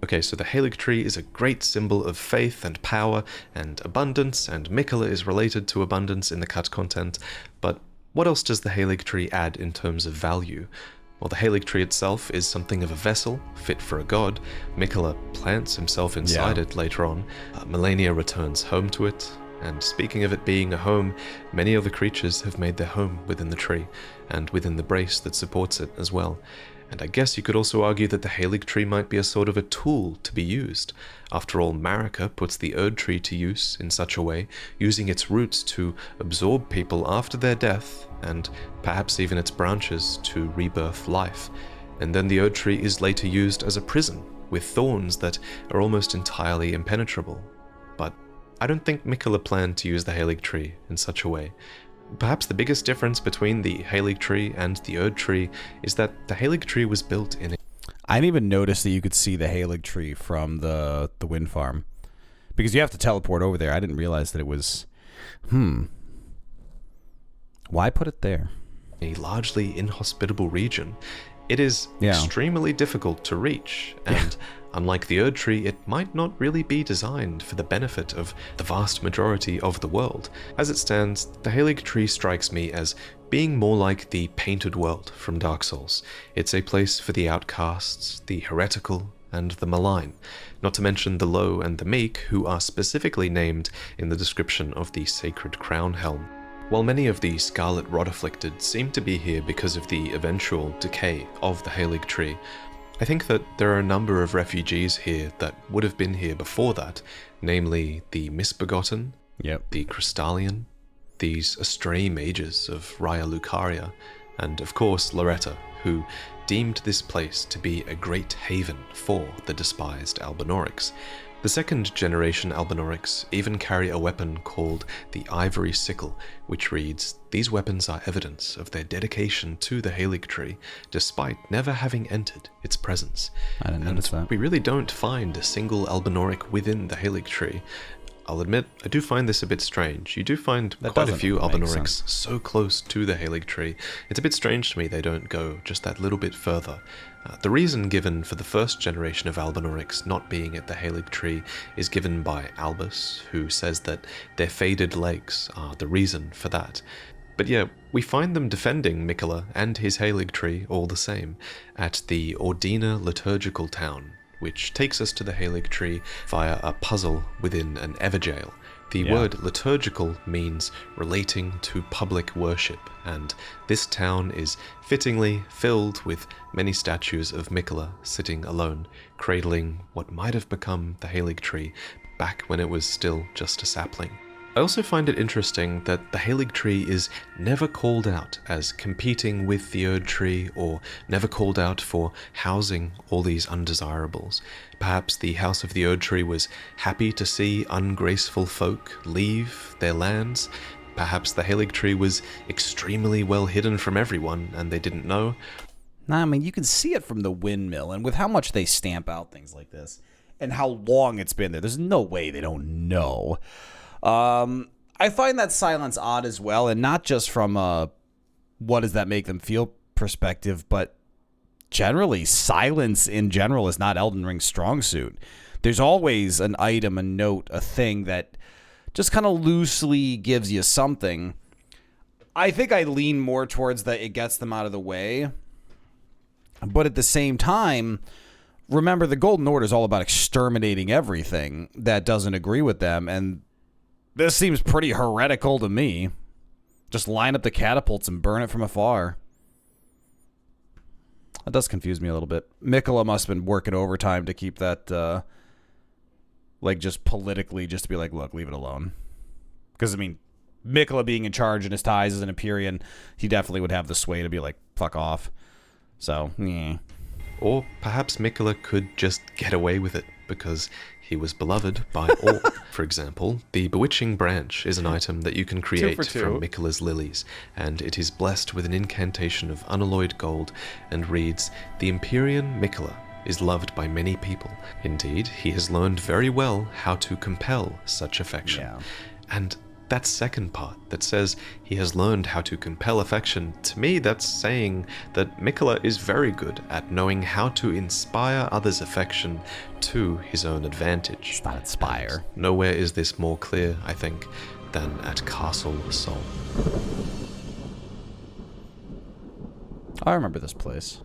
S2: Okay, so the Halig tree is a great symbol of faith and power and abundance, and Miquella is related to abundance in the cut content, but what else does the Halig tree add in terms of value? Well, the Halig tree itself is something of a vessel, fit for a god. Miquella plants himself inside it later on. Melania returns home to it, and speaking of it being a home, many other creatures have made their home within the tree, and within the brace that supports it as well. And I guess you could also argue that the Halig tree might be a sort of a tool to be used. After all, Marika puts the Erdtree to use in such a way, using its roots to absorb people after their death, and perhaps even its branches to rebirth life. And then the Erdtree is later used as a prison, with thorns that are almost entirely impenetrable. But I don't think Miquella planned to use the Halig tree in such a way. Perhaps the biggest difference between the Halig tree and the Erdtree is that the Halig tree was built in a...
S1: I didn't even notice that you could see the Halig tree from the wind farm. Because you have to teleport over there. I didn't realize that it was... Why put it there?
S2: a largely inhospitable region. It is extremely difficult to reach, and unlike the Erdtree, it might not really be designed for the benefit of the vast majority of the world. As it stands, the Halig tree strikes me as being more like the Painted World from Dark Souls. It's a place for the outcasts, the heretical, and the malign, not to mention the low and the meek, who are specifically named in the description of the Sacred Crown Helm. While many of the Scarlet Rot-afflicted seem to be here because of the eventual decay of the Halig tree, I think that there are a number of refugees here that would have been here before that, namely the Misbegotten, the Crystallian, these astray mages of Raya Lucaria, and of course Loretta, who deemed this place to be a great haven for the despised Albinaurics. The second generation Albinaurics even carry a weapon called the Ivory Sickle, which reads, "These weapons are evidence of their dedication to the Halig tree, despite never having entered its presence."
S1: I didn't notice that.
S2: We really don't find a single Albinauric within the Halig tree. I'll admit, I do find this a bit strange. You do find quite a few Albinaurics so close to the Halig tree. It's a bit strange to me they don't go just that little bit further. The reason given for the first generation of Albinaurics not being at the Halig tree is given by Albus, who says that their faded legs are the reason for that. But yeah, we find them defending Miquella and his Halig tree all the same at the Ordina liturgical town, which takes us to the Halig tree via a puzzle within an Everjail. The word liturgical means relating to public worship, and this town is fittingly filled with many statues of Miquella sitting alone, cradling what might have become the Halig tree back when it was still just a sapling. I also find it interesting that the Halig tree is never called out as competing with the Erdtree, or never called out for housing all these undesirables. Perhaps the House of the Erdtree was happy to see ungraceful folk leave their lands. Perhaps the Halig tree was extremely well hidden from everyone and they didn't know.
S1: Nah, I mean, you can see it from the windmill, and with how much they stamp out things like this, and how long it's been there, there's no way they don't know. I find that silence odd as well, and not just from a what does that make them feel perspective, but generally, silence in general is not Elden Ring's strong suit. There's always an item, a note, a thing that just kind of loosely gives you something. I think I lean more towards that it gets them out of the way, but at the same time, remember the Golden Order is all about exterminating everything that doesn't agree with them, and this seems pretty heretical to me. Just line up the catapults and burn it from afar. That does confuse me a little bit. Miquella must have been working overtime to keep that, just politically, just to be like, look, leave it alone. Because, I mean, Miquella being in charge in his ties as an Empyrean, he definitely would have the sway to be like, fuck off. So,
S2: Or perhaps Miquella could just get away with it because he was beloved by all. For example, the Bewitching Branch is an item that you can create from Miquella's lilies, and it is blessed with an incantation of unalloyed gold and reads, "The Empyrean Miquella is loved by many people. Indeed, he has learned very well how to compel such affection."
S1: Yeah.
S2: And that second part that says he has learned how to compel affection, to me that's saying that Miquella is very good at knowing how to inspire others' affection to his own advantage.
S1: It's not inspire.
S2: And nowhere is this more clear, I think, than at Castle Sol.
S1: I remember this place.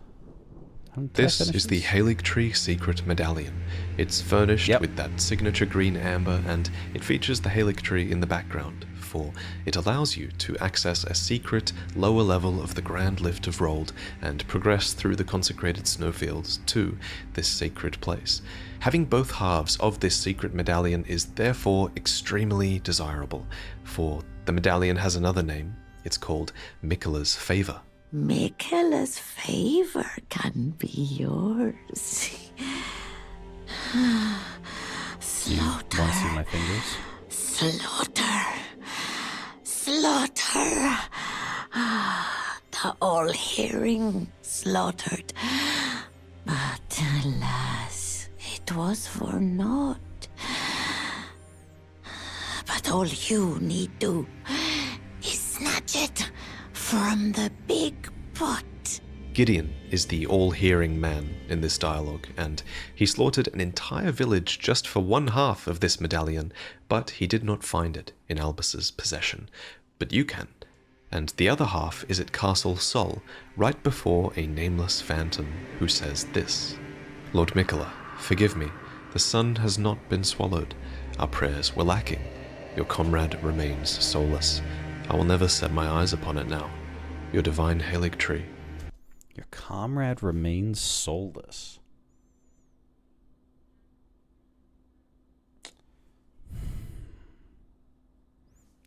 S2: This is the Erdtree Secret Medallion. It's furnished with that signature green amber, and it features the Erdtree in the background, for it allows you to access a secret lower level of the Grand Lift of Rold and progress through the consecrated snowfields to this sacred place. Having both halves of this secret medallion is therefore extremely desirable, for the medallion has another name. It's called Miquella's Favor.
S4: Miquella's favor can be yours. Slaughter.
S1: Want to see my fingers?
S4: Slaughter. Slaughter. The all-hearing slaughtered. But alas, it was for naught. But all you need do is snatch it from the big pot.
S2: Gideon is the all-hearing man in this dialogue, and he slaughtered an entire village just for one half of this medallion, but he did not find it in Albus's possession. But you can, and the other half is at Castle Sol, right before a nameless phantom who says this: Lord Miquella, forgive me, the sun has not been swallowed, our prayers were lacking, your comrade remains soulless, I will never set my eyes upon it now, your divine Erdtree.
S1: Your comrade remains soulless.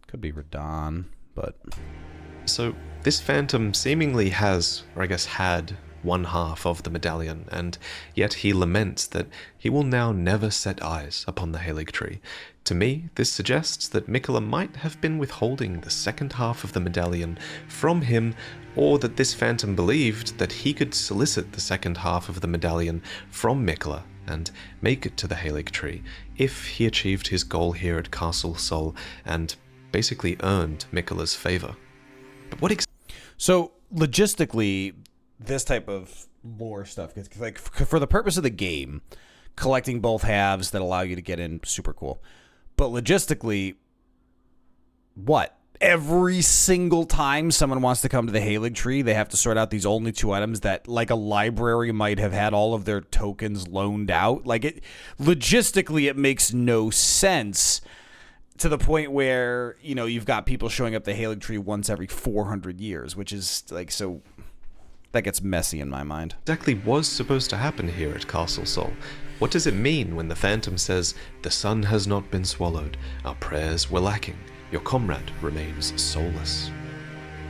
S1: Could be Radon, but...
S2: So, this phantom seemingly has, or I guess had, one half of the medallion, and yet he laments that he will now never set eyes upon the Erdtree. To me, this suggests that Miquella might have been withholding the second half of the medallion from him, or that this phantom believed that he could solicit the second half of the medallion from Miquella and make it to the Erdtree if he achieved his goal here at Castle Sol and basically earned Miquella's favor. But what
S1: So, logistically, this type of lore stuff, like for the purpose of the game, collecting both halves that allow you to get in, super cool. But logistically, what? Every single time someone wants to come to the Erdtree, they have to sort out these only two items that, like, a library might have had all of their tokens loaned out. Like, it logistically, it makes no sense, to the point where, you know, you've got people showing up the Erdtree once every 400 years, which is, like, so... that gets messy in my mind.
S2: exactly was supposed to happen here at Castle Sol? What does it mean when the phantom says, the sun has not been swallowed, our prayers were lacking, your comrade remains soulless?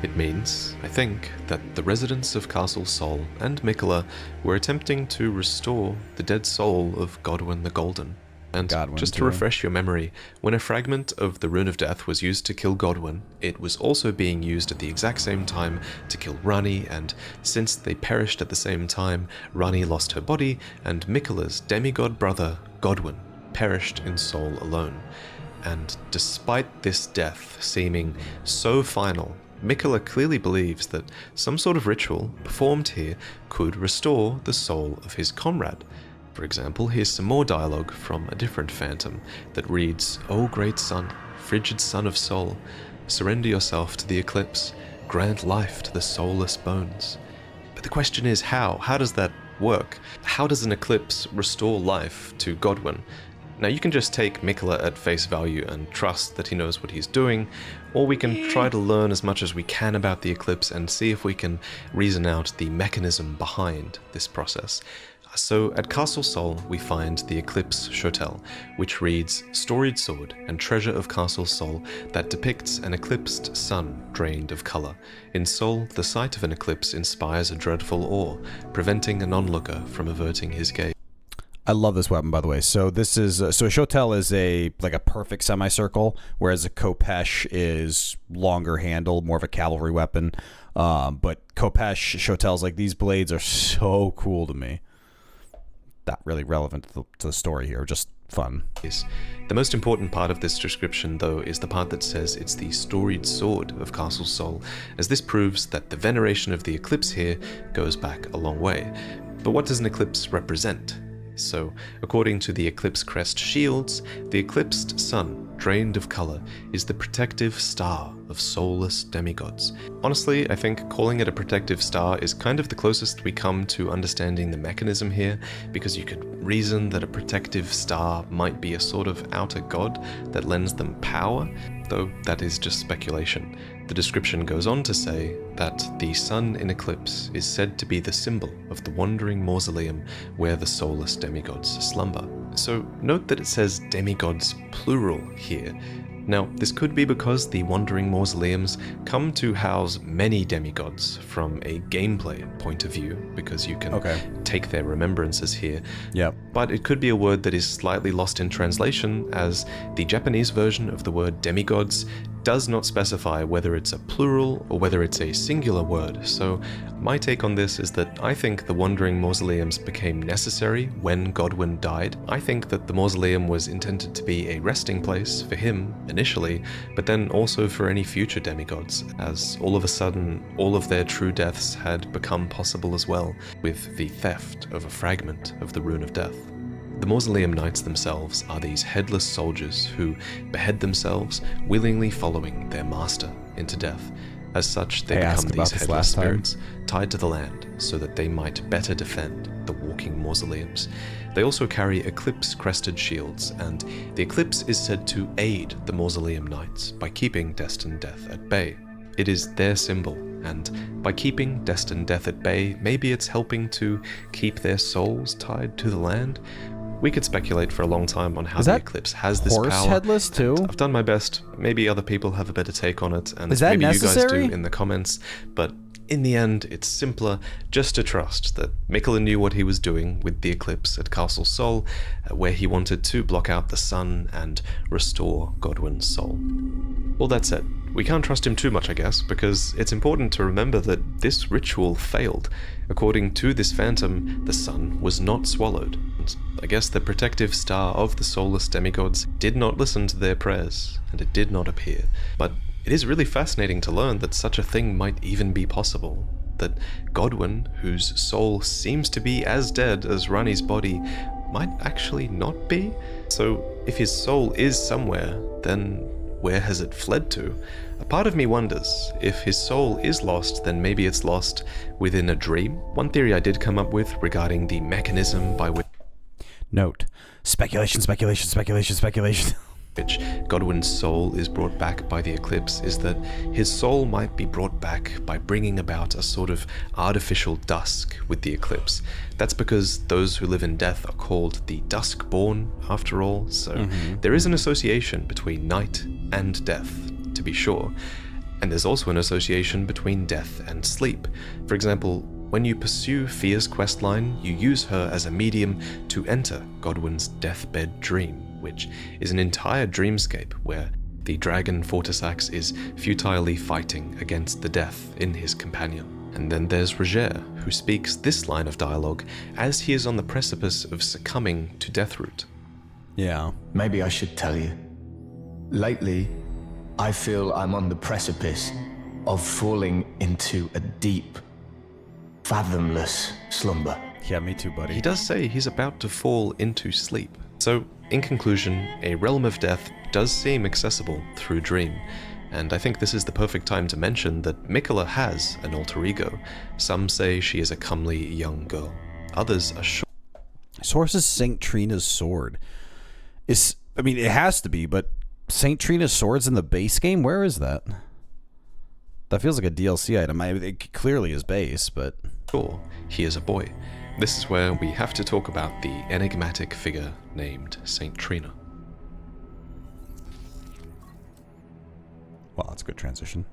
S2: It means, I think, that the residents of Castle Sol and Miquella were attempting to restore the dead soul of Godwyn the Golden. And just to refresh your memory, when a fragment of the Rune of Death was used to kill Godwyn, it was also being used at the exact same time to kill Ranni, and since they perished at the same time, Ranni lost her body, and Miquella's demigod brother, Godwyn, perished in Sol alone. And despite this death seeming so final, Miquella clearly believes that some sort of ritual performed here could restore the soul of his comrade. For example, here's some more dialogue from a different phantom that reads, O great sun, frigid sun of Sol, surrender yourself to the eclipse, grant life to the soulless bones. But the question is how? How does that work? How does an eclipse restore life to Godwyn? Now you can just take Miquella at face value and trust that he knows what he's doing, or we can try to learn as much as we can about the eclipse and see if we can reason out the mechanism behind this process. So at Castle Sol, we find the Eclipse Shotel, which reads, Storied sword and treasure of Castle Sol that depicts an eclipsed sun drained of color. In Sol, the sight of an eclipse inspires a dreadful awe, preventing an onlooker from averting his gaze.
S1: I love this weapon, by the way. So this is so a Shotel is a perfect semicircle, whereas a Khopesh is longer handle, more of a cavalry weapon. But Khopesh Shotels, like, these blades are so cool to me. Not really relevant to the story here, just fun.
S2: The most important part of this description, though, is the part that says it's the storied sword of Castle Sol, as this proves that the veneration of the eclipse here goes back a long way. But what does an eclipse represent? So, according to the Eclipse Crest shields, the eclipsed sun drained of color, is the protective star of soulless demigods. Honestly, I think calling it a protective star is kind of the closest we come to understanding the mechanism here, because you could reason that a protective star might be a sort of outer god that lends them power, though that is just speculation. The description goes on to say that the sun in eclipse is said to be the symbol of the wandering mausoleum where the soulless demigods slumber. So note that it says demigods plural here. Now, this could be because the wandering mausoleums come to house many demigods from a gameplay point of view, because you can take their remembrances here.
S1: Yep.
S2: But it could be a word that is slightly lost in translation, as the Japanese version of the word demigods does not specify whether it's a plural or whether it's a singular word. So my take on this is that I think the wandering mausoleums became necessary when Godwin died. I think that the mausoleum was intended to be a resting place for him initially, but then also for any future demigods, as all of a sudden all of their true deaths had become possible as well, with the theft of a fragment of the Rune of Death. The Mausoleum Knights themselves are these headless soldiers who behead themselves, willingly following their master into death. As such, they become these headless spirits tied to the land so that they might better defend the walking mausoleums. They also carry eclipse-crested shields, and the eclipse is said to aid the Mausoleum Knights by keeping destined death at bay. It is their symbol, and by keeping destined death at bay, maybe it's helping to keep their souls tied to the land. We could speculate for a long time on how the eclipse has this power.
S1: Horse headless too?
S2: I've done my best. Maybe other people have a better take on it, and
S1: is that
S2: maybe
S1: necessary?
S2: you guys do in the comments. But in the end, it's simpler just to trust that Miquella knew what he was doing with the eclipse at Castle Sol, where he wanted to block out the sun and restore Godwin's soul. All that said, we can't trust him too much, I guess, because it's important to remember that this ritual failed. According to this phantom, the sun was not swallowed. And I guess the protective star of the soulless demigods did not listen to their prayers, and it did not appear. But it is really fascinating to learn that such a thing might even be possible. That Godwin, whose soul seems to be as dead as Rani's body, might actually not be. So if his soul is somewhere, then where has it fled to? A part of me wonders, if his soul is lost, then maybe it's lost within a dream. One theory I did come up with regarding the mechanism by which
S1: speculation
S2: which Godwin's soul is brought back by the eclipse is that his soul might be brought back by bringing about a sort of artificial dusk with the eclipse. That's because those who live in death are called the Duskborn, after all, so there is an association between night and death, to be sure. And there's also an association between death and sleep. For example, when you pursue Fia's questline, you use her as a medium to enter Godwin's deathbed dream, which is an entire dreamscape where the dragon Fortisax is futilely fighting against the death in his companion. And then there's Roger, who speaks this line of dialogue as he is on the precipice of succumbing to Deathroot.
S1: Yeah.
S5: Maybe I should tell you. Lately, I feel I'm on the precipice of falling into a deep, fathomless slumber.
S1: Yeah, me too, buddy.
S2: He does say he's about to fall into sleep. So, in conclusion, a realm of death does seem accessible through dream, and I think this is the perfect time to mention that Miquella has an alter ego. Some say she is a comely young girl. Others are sure.
S1: Source is St. Trina's sword. It has to be, but St. Trina's sword's in the base game? Where is that? That feels like a DLC item. It clearly is base, but...
S2: Sure, he is a boy. This is where we have to talk about the enigmatic figure named St. Trina.
S1: Well, that's a good transition.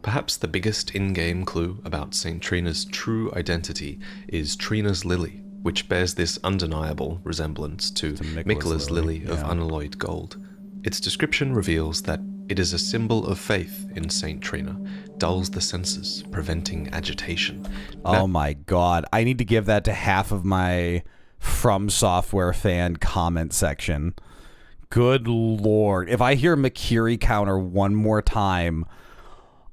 S2: Perhaps the biggest in-game clue about St. Trina's true identity is Trina's lily, which bears this undeniable resemblance to Miquella's lily of unalloyed gold. Its description reveals that it is a symbol of faith in St. Trina, dulls the senses, preventing agitation.
S1: Oh my god, I need to give that to half of my From Software fan comment section. Good lord. If I hear Makiri counter one more time,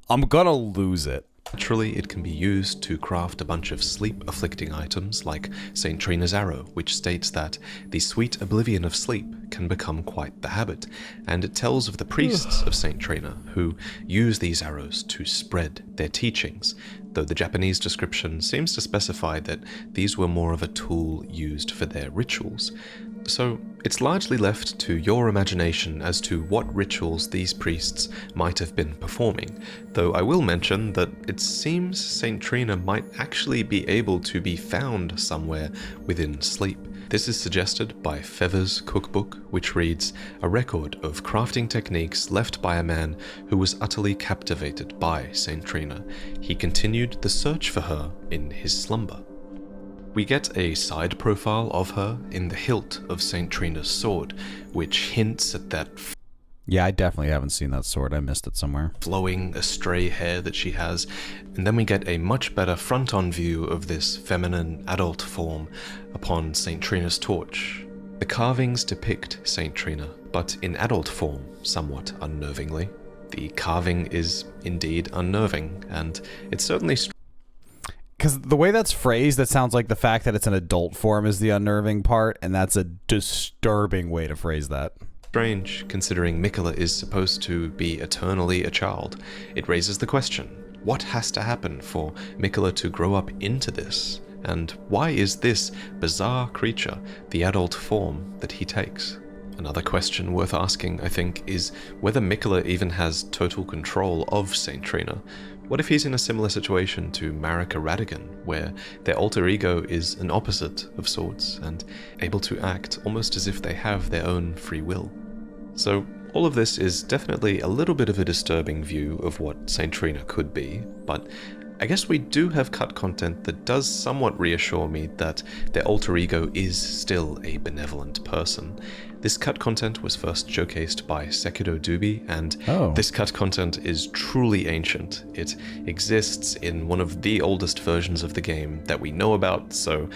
S1: I'm gonna lose it.
S2: Naturally, it can be used to craft a bunch of sleep-afflicting items like St. Trina's Arrow, which states that the sweet oblivion of sleep can become quite the habit, and it tells of the priests of St. Trina who use these arrows to spread their teachings, though the Japanese description seems to specify that these were more of a tool used for their rituals. So it's largely left to your imagination as to what rituals these priests might have been performing, though I will mention that it seems St. Trina might actually be able to be found somewhere within sleep. This is suggested by Feather's cookbook, which reads, "A record of crafting techniques left by a man who was utterly captivated by St. Trina. He continued the search for her in his slumber." We get a side profile of her in the hilt of St. Trina's sword, which hints at that
S1: Yeah, I definitely haven't seen that sword. I missed it somewhere.
S2: flowing astray hair that she has, and then we get a much better front-on view of this feminine adult form upon St. Trina's torch. The carvings depict St. Trina, but in adult form, somewhat unnervingly. The carving is indeed unnerving, and it's certainly
S1: Because the way that's phrased, it sounds like the fact that it's an adult form is the unnerving part, and that's a disturbing way to phrase that.
S2: strange, considering Miquella is supposed to be eternally a child. It raises the question, what has to happen for Miquella to grow up into this? And why is this bizarre creature the adult form that he takes? Another question worth asking, I think, is whether Miquella even has total control of St. Trina. What if he's in a similar situation to Marika Radigan, where their alter ego is an opposite of sorts, and able to act almost as if they have their own free will? So all of this is definitely a little bit of a disturbing view of what St. Trina could be, but I guess we do have cut content that does somewhat reassure me that their alter ego is still a benevolent person. This cut content was first showcased by Sekido Dubi, and this cut content is truly ancient. It exists in one of the oldest versions of the game that we know about, so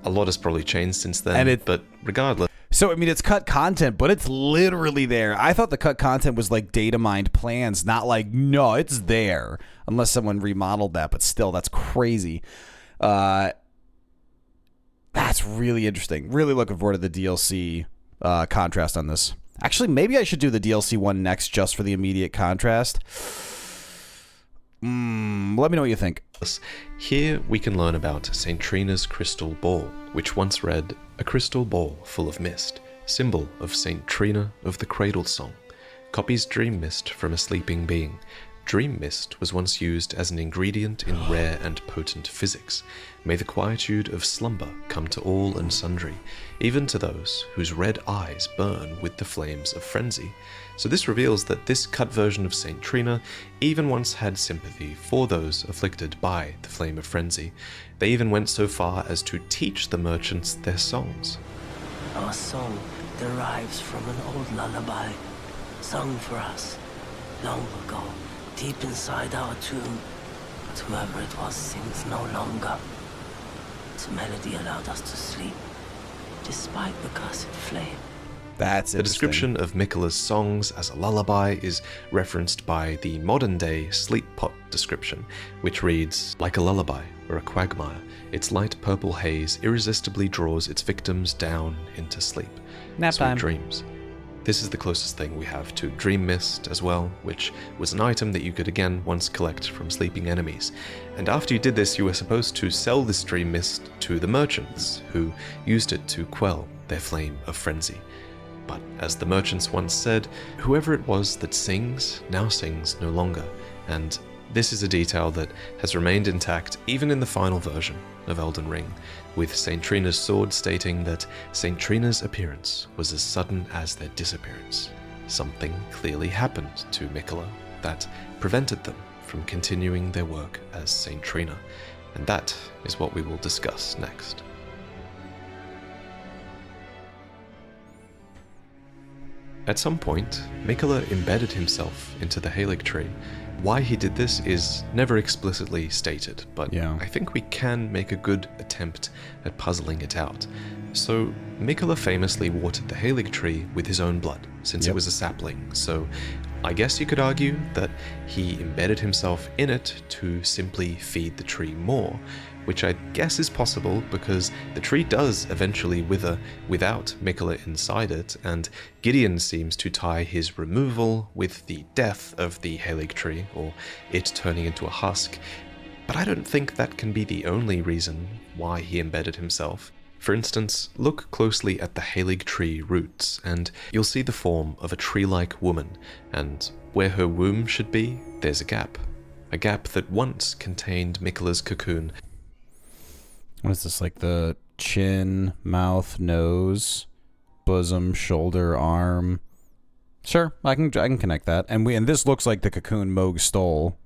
S2: a lot has probably changed since then, but regardless.
S1: So, I mean, it's cut content, but it's literally there. I thought the cut content was like data mined plans, not like, no, it's there. Unless someone remodeled that, but still, that's crazy. That's really interesting. Really looking forward to the DLC contrast on this. Actually, maybe I should do the DLC one next just for the immediate contrast. Let me know what you think.
S2: Here we can learn about St. Trina's crystal ball, which once read, "A crystal ball full of mist, symbol of St. Trina of the Cradle Song. Copies dream mist from a sleeping being. Dream mist was once used as an ingredient in rare and potent physics. May the quietude of slumber come to all and sundry, even to those whose red eyes burn with the flames of frenzy." So this reveals that this cut version of St. Trina even once had sympathy for those afflicted by the flame of frenzy. They even went so far as to teach the merchants their songs.
S6: Our song derives from an old lullaby, sung for us long ago, deep inside our tomb. But whoever it was sings no longer. Its melody allowed us to sleep, despite the cursed flame.
S1: That's
S2: The description of Miquella's songs as a lullaby is referenced by the modern-day sleep pot description, which reads, "Like a lullaby or a quagmire, its light purple haze irresistibly draws its victims down into sleep.
S1: Nap
S2: Sweet
S1: time.
S2: dreams." This is the closest thing we have to Dream Mist as well, which was an item that you could again once collect from sleeping enemies. And after you did this, you were supposed to sell this Dream Mist to the merchants, who used it to quell their flame of frenzy. But as the merchants once said, whoever it was that sings, now sings no longer. And this is a detail that has remained intact even in the final version of Elden Ring, with St. Trina's sword stating that St. Trina's appearance was as sudden as their disappearance. Something clearly happened to Miquella that prevented them from continuing their work as St. Trina, and that is what we will discuss next. At some point, Miquella embedded himself into the Halig tree. Why he did this is never explicitly stated, but I think we can make a good attempt at puzzling it out. So, Miquella famously watered the Halig tree with his own blood, since it was a sapling, so I guess you could argue that he embedded himself in it to simply feed the tree more, which I guess is possible because the tree does eventually wither without Miquella inside it, and Gideon seems to tie his removal with the death of the Halig tree, or it turning into a husk. But I don't think that can be the only reason why he embedded himself. For instance, look closely at the Halig tree roots, and you'll see the form of a tree-like woman, and where her womb should be, there's a gap that once contained Miquella's cocoon.
S1: What is this, like the chin, mouth, nose, bosom, shoulder, arm? Sure, I can connect that. And this looks like the cocoon Moog stole.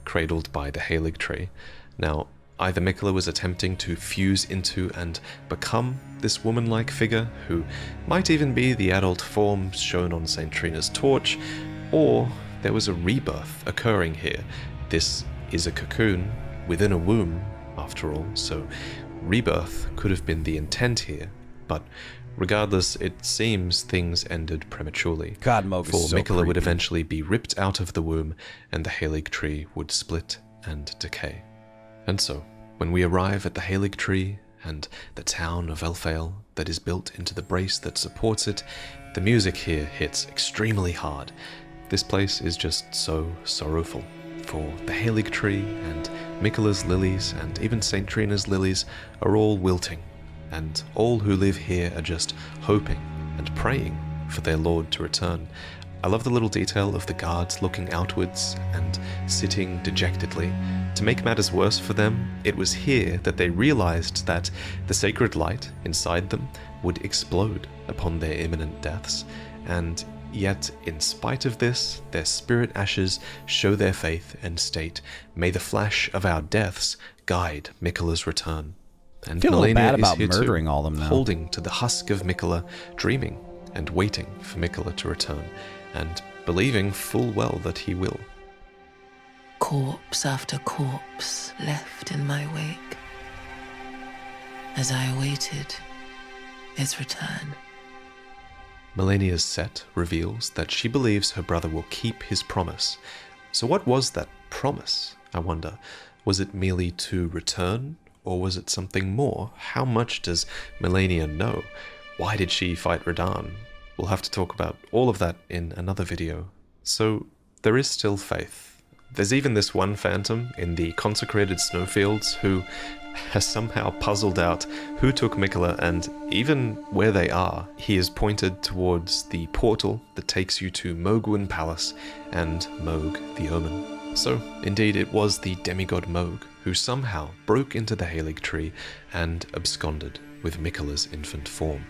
S2: Cradled by the Halig tree. Now, either Miquella was attempting to fuse into and become this woman-like figure, who might even be the adult form shown on St. Trina's torch, or there was a rebirth occurring here. This is a cocoon within a womb, after all, so rebirth could have been the intent here, but regardless, it seems things ended prematurely.
S1: God, Moog is so
S2: Miquella would
S1: creepy.
S2: eventually be ripped out of the womb, and the Halig tree would split and decay. And so, when we arrive at the Halig tree and the town of Elfale that is built into the brace that supports it, the music here hits extremely hard. This place is just so sorrowful. For the Halig tree and Miquella's lilies and even St. Trina's lilies are all wilting, and all who live here are just hoping and praying for their lord to return. I love the little detail of the guards looking outwards and sitting dejectedly. To make matters worse for them, it was here that they realized that the sacred light inside them would explode upon their imminent deaths, and yet, in spite of this, their spirit ashes show their faith and state, "May the flash of our deaths guide Miquella's return." And
S1: Feel a little
S2: Malenia
S1: bad
S2: is
S1: about
S2: here
S1: murdering
S2: too,
S1: all of them now.
S2: holding to the husk of Miquella, dreaming and waiting for Miquella to return, and believing full well that he will.
S6: Corpse after corpse left in my wake as I awaited his return.
S2: Malenia's set reveals that she believes her brother will keep his promise. So what was that promise, I wonder? Was it merely to return, or was it something more? How much does Malenia know? Why did she fight Radahn? We'll have to talk about all of that in another video. So there is still faith. There's even this one phantom in the consecrated snowfields who has somehow puzzled out who took Miquella, and even where they are, he is pointed towards the portal that takes you to Mohgwyn Palace and Mohg the Omen. So, indeed, it was the demigod Mohg who somehow broke into the Halig tree and absconded with Miquella's infant form.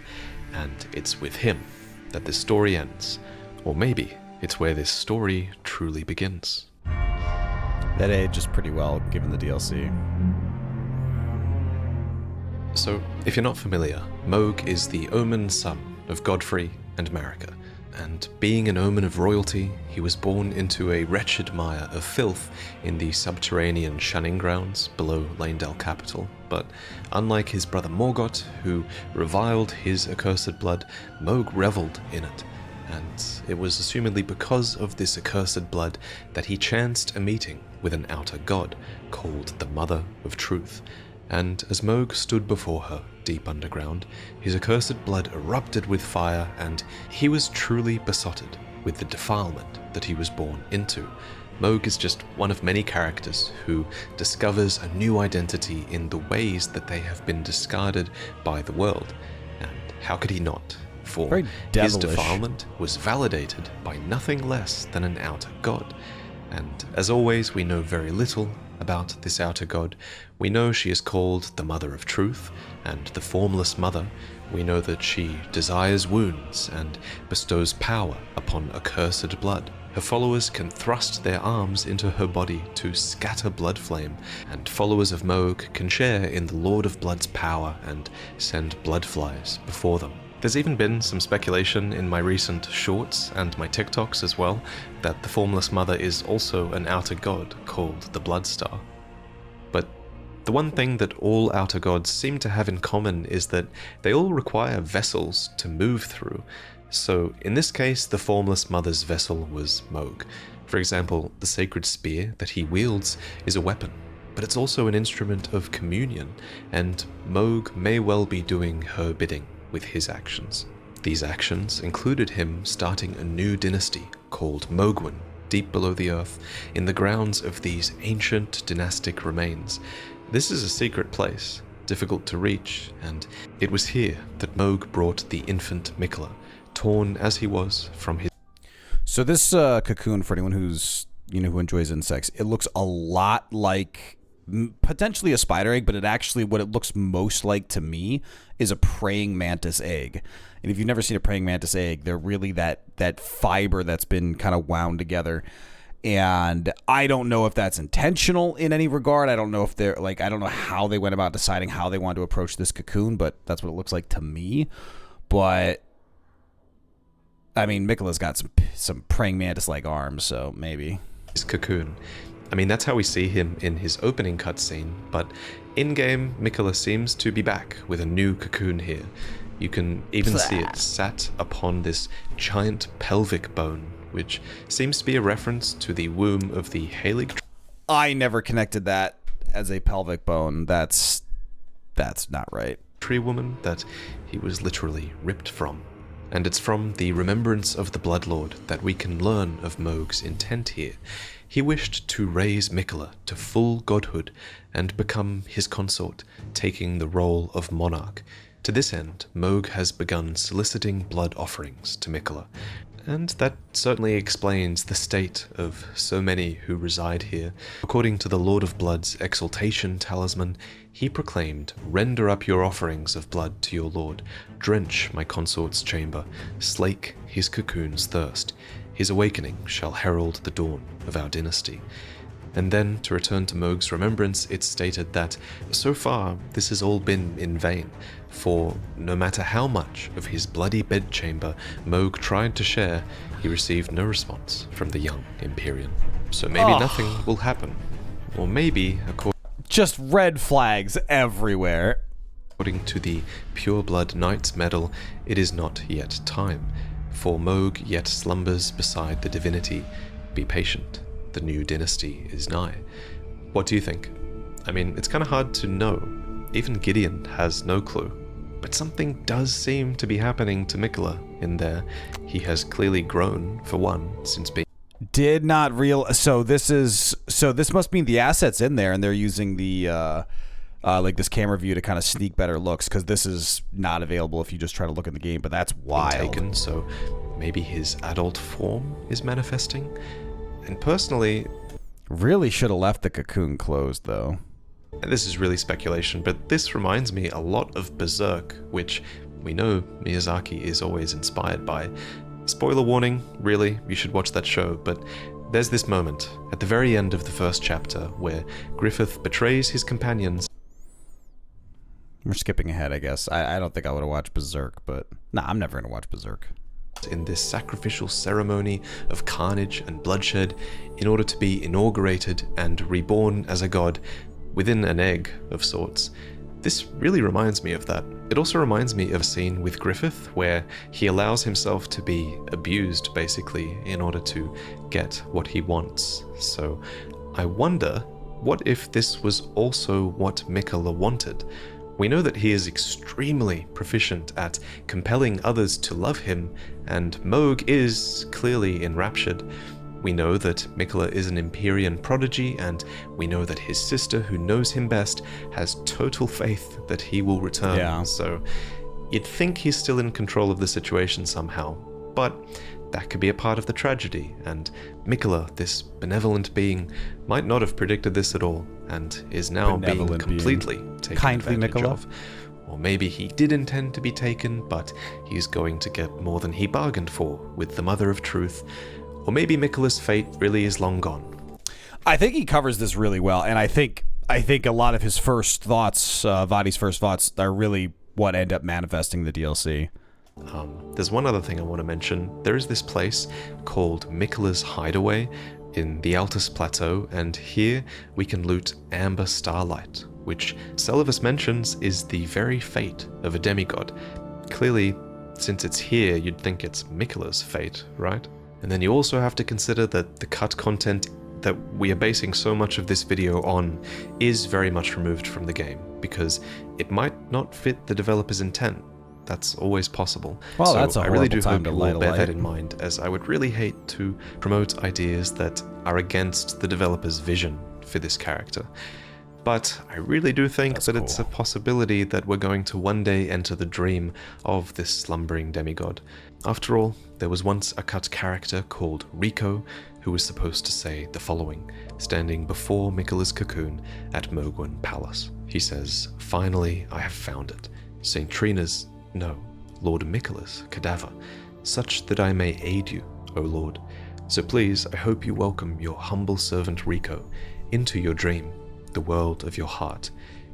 S2: And it's with him that this story ends. Or maybe it's where this story truly begins.
S1: That ages pretty well, given the DLC.
S2: So, if you're not familiar, Mohg is the Omen son of Godfrey and Marika, and being an Omen of royalty, he was born into a wretched mire of filth in the subterranean shunning grounds below Lanedale capital. But unlike his brother Morgoth, who reviled his accursed blood, Mohg reveled in it, and it was assumedly because of this accursed blood that he chanced a meeting with an outer god called the Mother of Truth. And as Mohg stood before her, deep underground, his accursed blood erupted with fire, and he was truly besotted with the defilement that he was born into. Mohg is just one of many characters who discovers a new identity in the ways that they have been discarded by the world. And how could he not? For
S1: Very
S2: his
S1: devilish.
S2: defilement was validated by nothing less than an outer god. And as always, we know very little about this outer god. We know she is called the Mother of Truth, and the Formless Mother. We know that she desires wounds and bestows power upon accursed blood. Her followers can thrust their arms into her body to scatter blood flame, and followers of Mohg can share in the Lord of Blood's power and send blood flies before them. There's even been some speculation in my recent shorts and my TikToks as well that the Formless Mother is also an outer god called the Bloodstar. But the one thing that all outer gods seem to have in common is that they all require vessels to move through, So in this case, the formless mother's vessel was Moog. For example, the sacred spear that he wields is a weapon, but it's also an instrument of communion, and Moog may well be doing her bidding with his actions. These actions included him starting a new dynasty called Moogwyn, deep below the earth, in the grounds of these ancient dynastic remains. This is a secret place, difficult to reach, and it was here that Moog brought the infant Miquella, torn as he was from his...
S1: So this cocoon, for anyone who's, who enjoys insects, it looks a lot like potentially a spider egg, but it actually, what it looks most like to me is a praying mantis egg. And if you've never seen a praying mantis egg, they're really that fiber that's been kind of wound together. And I don't know if that's intentional in any regard. I don't know if they're I don't know how they went about deciding how they want to approach this cocoon, but that's what it looks like to me. But I mean, Miquella's got some praying mantis-like arms, so maybe.
S2: His cocoon. I mean, that's how we see him in his opening cutscene, but in-game, Miquella seems to be back with a new cocoon here. You can even see it sat upon this giant pelvic bone, which seems to be a reference to the womb of the Halig.
S1: I never connected that as a pelvic bone. That's not right.
S2: Tree woman that he was literally ripped from. And it's from the remembrance of the Bloodlord that we can learn of Moog's intent here. He wished to raise Miquella to full godhood and become his consort, taking the role of monarch. To this end, Moog has begun soliciting blood offerings to Miquella, and that certainly explains the state of so many who reside here. According to the Lord of Blood's exaltation talisman, he proclaimed, "Render up your offerings of blood to your lord, drench my consort's chamber, slake his cocoon's thirst. His awakening shall herald the dawn of our dynasty." And then, to return to Moog's remembrance, it's stated that, so far, this has all been in vain, for no matter how much of his bloody bedchamber Moog tried to share, he received no response from the young Empyrean. So maybe nothing will happen. Or maybe,
S1: just red flags everywhere.
S2: According to the Pure Blood Knight's medal, it is not yet time, for Moog yet slumbers beside the divinity. Be patient. The new dynasty is nigh. What do you think? I mean, it's kind of hard to know. Even Gideon has no clue. But something does seem to be happening to Miquella in there. He has clearly grown, for one, since being...
S1: Did not real... So this must mean the assets in there, and they're using the... this camera view to kind of sneak better looks, because this is not available if you just try to look in the game, but that's wild.
S2: Taken, so maybe his adult form is manifesting? And personally...
S1: Really should have left the cocoon closed, though.
S2: This is really speculation, but this reminds me a lot of Berserk, which we know Miyazaki is always inspired by. Spoiler warning, really, you should watch that show, but there's this moment at the very end of the first chapter where Griffith betrays his companions.
S1: We're skipping ahead, I guess. I don't think I would have watched Berserk, but... Nah, I'm never going to watch Berserk.
S2: In this sacrificial ceremony of carnage and bloodshed in order to be inaugurated and reborn as a god within an egg of sorts. This really reminds me of that. It also reminds me of a scene with Griffith where he allows himself to be abused basically in order to get what he wants. So I wonder, what if this was also what Miquella wanted? We know that he is extremely proficient at compelling others to love him, and Moog is clearly enraptured. We know that Miquella is an Empyrean prodigy, and we know that his sister, who knows him best, has total faith that he will return.
S1: Yeah.
S2: So you'd think he's still in control of the situation somehow, but that could be a part of the tragedy, and Miquella, this benevolent being, might not have predicted this at all, and is now being completely taken
S1: Kindly
S2: advantage
S1: Miquella.
S2: of. Or maybe he did intend to be taken, but he's going to get more than he bargained for with the Mother of Truth. Or maybe Miquella's fate really is long gone.
S1: I think he covers this really well, and I think a lot of his first thoughts, Vaati's first thoughts, are really what end up manifesting the DLC.
S2: There's one other thing I want to mention. There is this place called Miquella's Hideaway in the Altus Plateau, and here we can loot Amber Starlight, which Seluvis mentions is the very fate of a demigod. Clearly, since it's here, you'd think it's Miquella's fate, right? And then you also have to consider that the cut content that we are basing so much of this video on is very much removed from the game, because it might not fit the developer's intent. That's always possible.
S1: Well,
S2: so
S1: that's a
S2: I really
S1: horrible
S2: do
S1: time
S2: hope
S1: to
S2: you
S1: light
S2: all
S1: a
S2: bear
S1: light.
S2: that in mind, as I would really hate to promote ideas that are against the developer's vision for this character. But I really do think that it's a possibility that we're going to one day enter the dream of this slumbering demigod. After all, there was once a cut character called Rico who was supposed to say the following, standing before Miquella's cocoon at Mogwin Palace. He says, "Finally, I have found it. St. Trina's, no, Lord Miquella's cadaver, such that I may aid you, O Lord. So please, I hope you welcome your humble servant Rico into your dream, the world of your heart.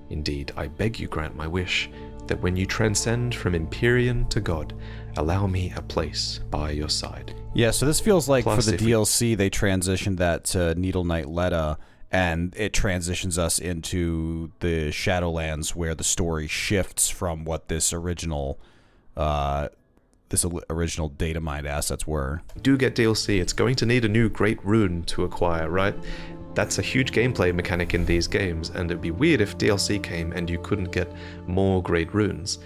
S2: Indeed, I beg you grant my wish, that when you transcend from Empyrean to God, allow me a place by your side."
S1: Yeah, so this feels like
S2: Plus,
S1: for the
S2: if we-
S1: DLC, they transitioned that to Needle Knight Letta, and it transitions us into the Shadowlands, where the story shifts from what this original data mined assets were.
S2: Do get DLC, it's going to need a new Great Rune to acquire, right? That's a huge gameplay mechanic in these games, and it'd be weird if DLC came and you couldn't get more Great Runes.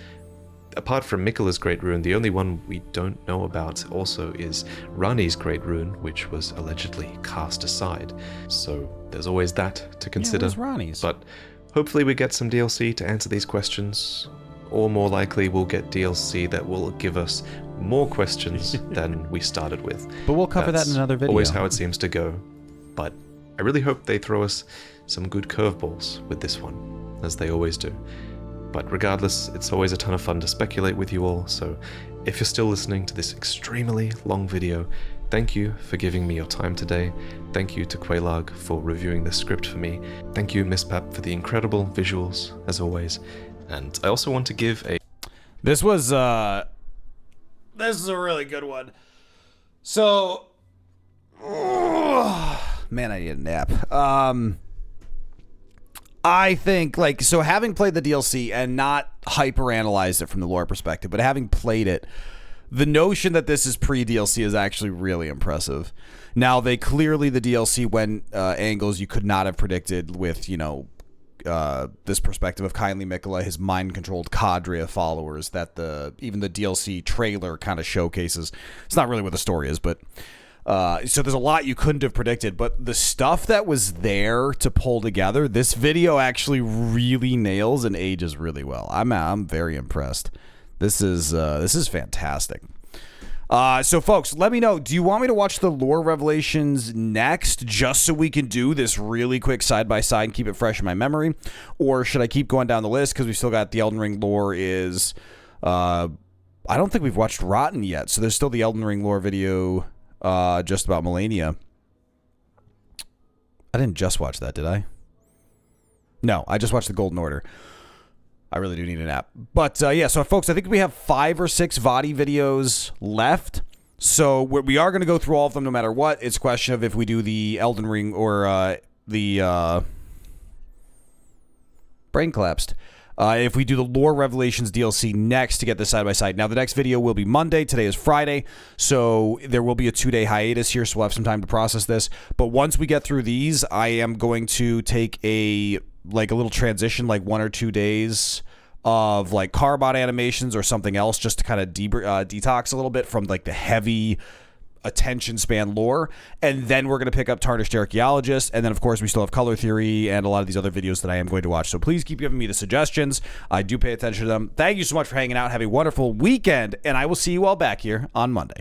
S2: Apart from Miquella's Great Rune, the only one we don't know about also is Rani's Great Rune, which was allegedly cast aside. So there's always that to consider.
S1: where's Rani's?
S2: But hopefully we get some DLC to answer these questions, or more likely we'll get DLC that will give us more questions than we started with.
S1: But we'll cover that in another video.
S2: Always how it seems to go. But I really hope they throw us some good curveballs with this one, as they always do. But regardless, it's always a ton of fun to speculate with you all, so if you're still listening to this extremely long video, thank you for giving me your time today. Thank you to Quaylag for reviewing the script for me. Thank you, Miss Pap, for the incredible visuals, as always. And I also want to give a...
S1: This is a really good one. So, man, I need a nap. I think, like, so having played the DLC and not hyper-analyzed it from the lore perspective, but having played it, the notion that this is pre-DLC is actually really impressive. Now, the DLC went angles you could not have predicted with, this perspective of Kindly Miquella, his mind-controlled cadre of followers that even the DLC trailer kind of showcases. It's not really what the story is, but... so there's a lot you couldn't have predicted, but the stuff that was there to pull together, this video actually really nails and ages really well. I'm very impressed. This is fantastic. So folks, let me know, do you want me to watch the lore revelations next just so we can do this really quick side-by-side and keep it fresh in my memory? Or should I keep going down the list because we still got the Elden Ring lore is... I don't think we've watched Rotten yet, so there's still the Elden Ring lore video... just about Melania. I didn't just watch that, did I? No, I just watched the Golden Order. I really do need a nap. But yeah, so folks, I think we have 5 or 6 Vaati videos left. So we are going to go through all of them no matter what. It's a question of if we do the Elden Ring or the... Brain collapsed. If we do the Lore Revelations DLC next to get this side-by-side. Now, the next video will be Monday. Today is Friday, so there will be a 2-day hiatus here, so we'll have some time to process this. But once we get through these, I am going to take a little transition, like 1 or 2 days of, like, Carbot animations or something else just to kind of detox a little bit from, like, the heavy... attention span lore, and then we're going to pick up Tarnished Archaeologist, and then of course we still have Color Theory and a lot of these other videos that I am going to watch, so please keep giving me the suggestions. I do pay attention to them. Thank you so much for hanging out. Have a wonderful weekend, and I will see you all back here on Monday.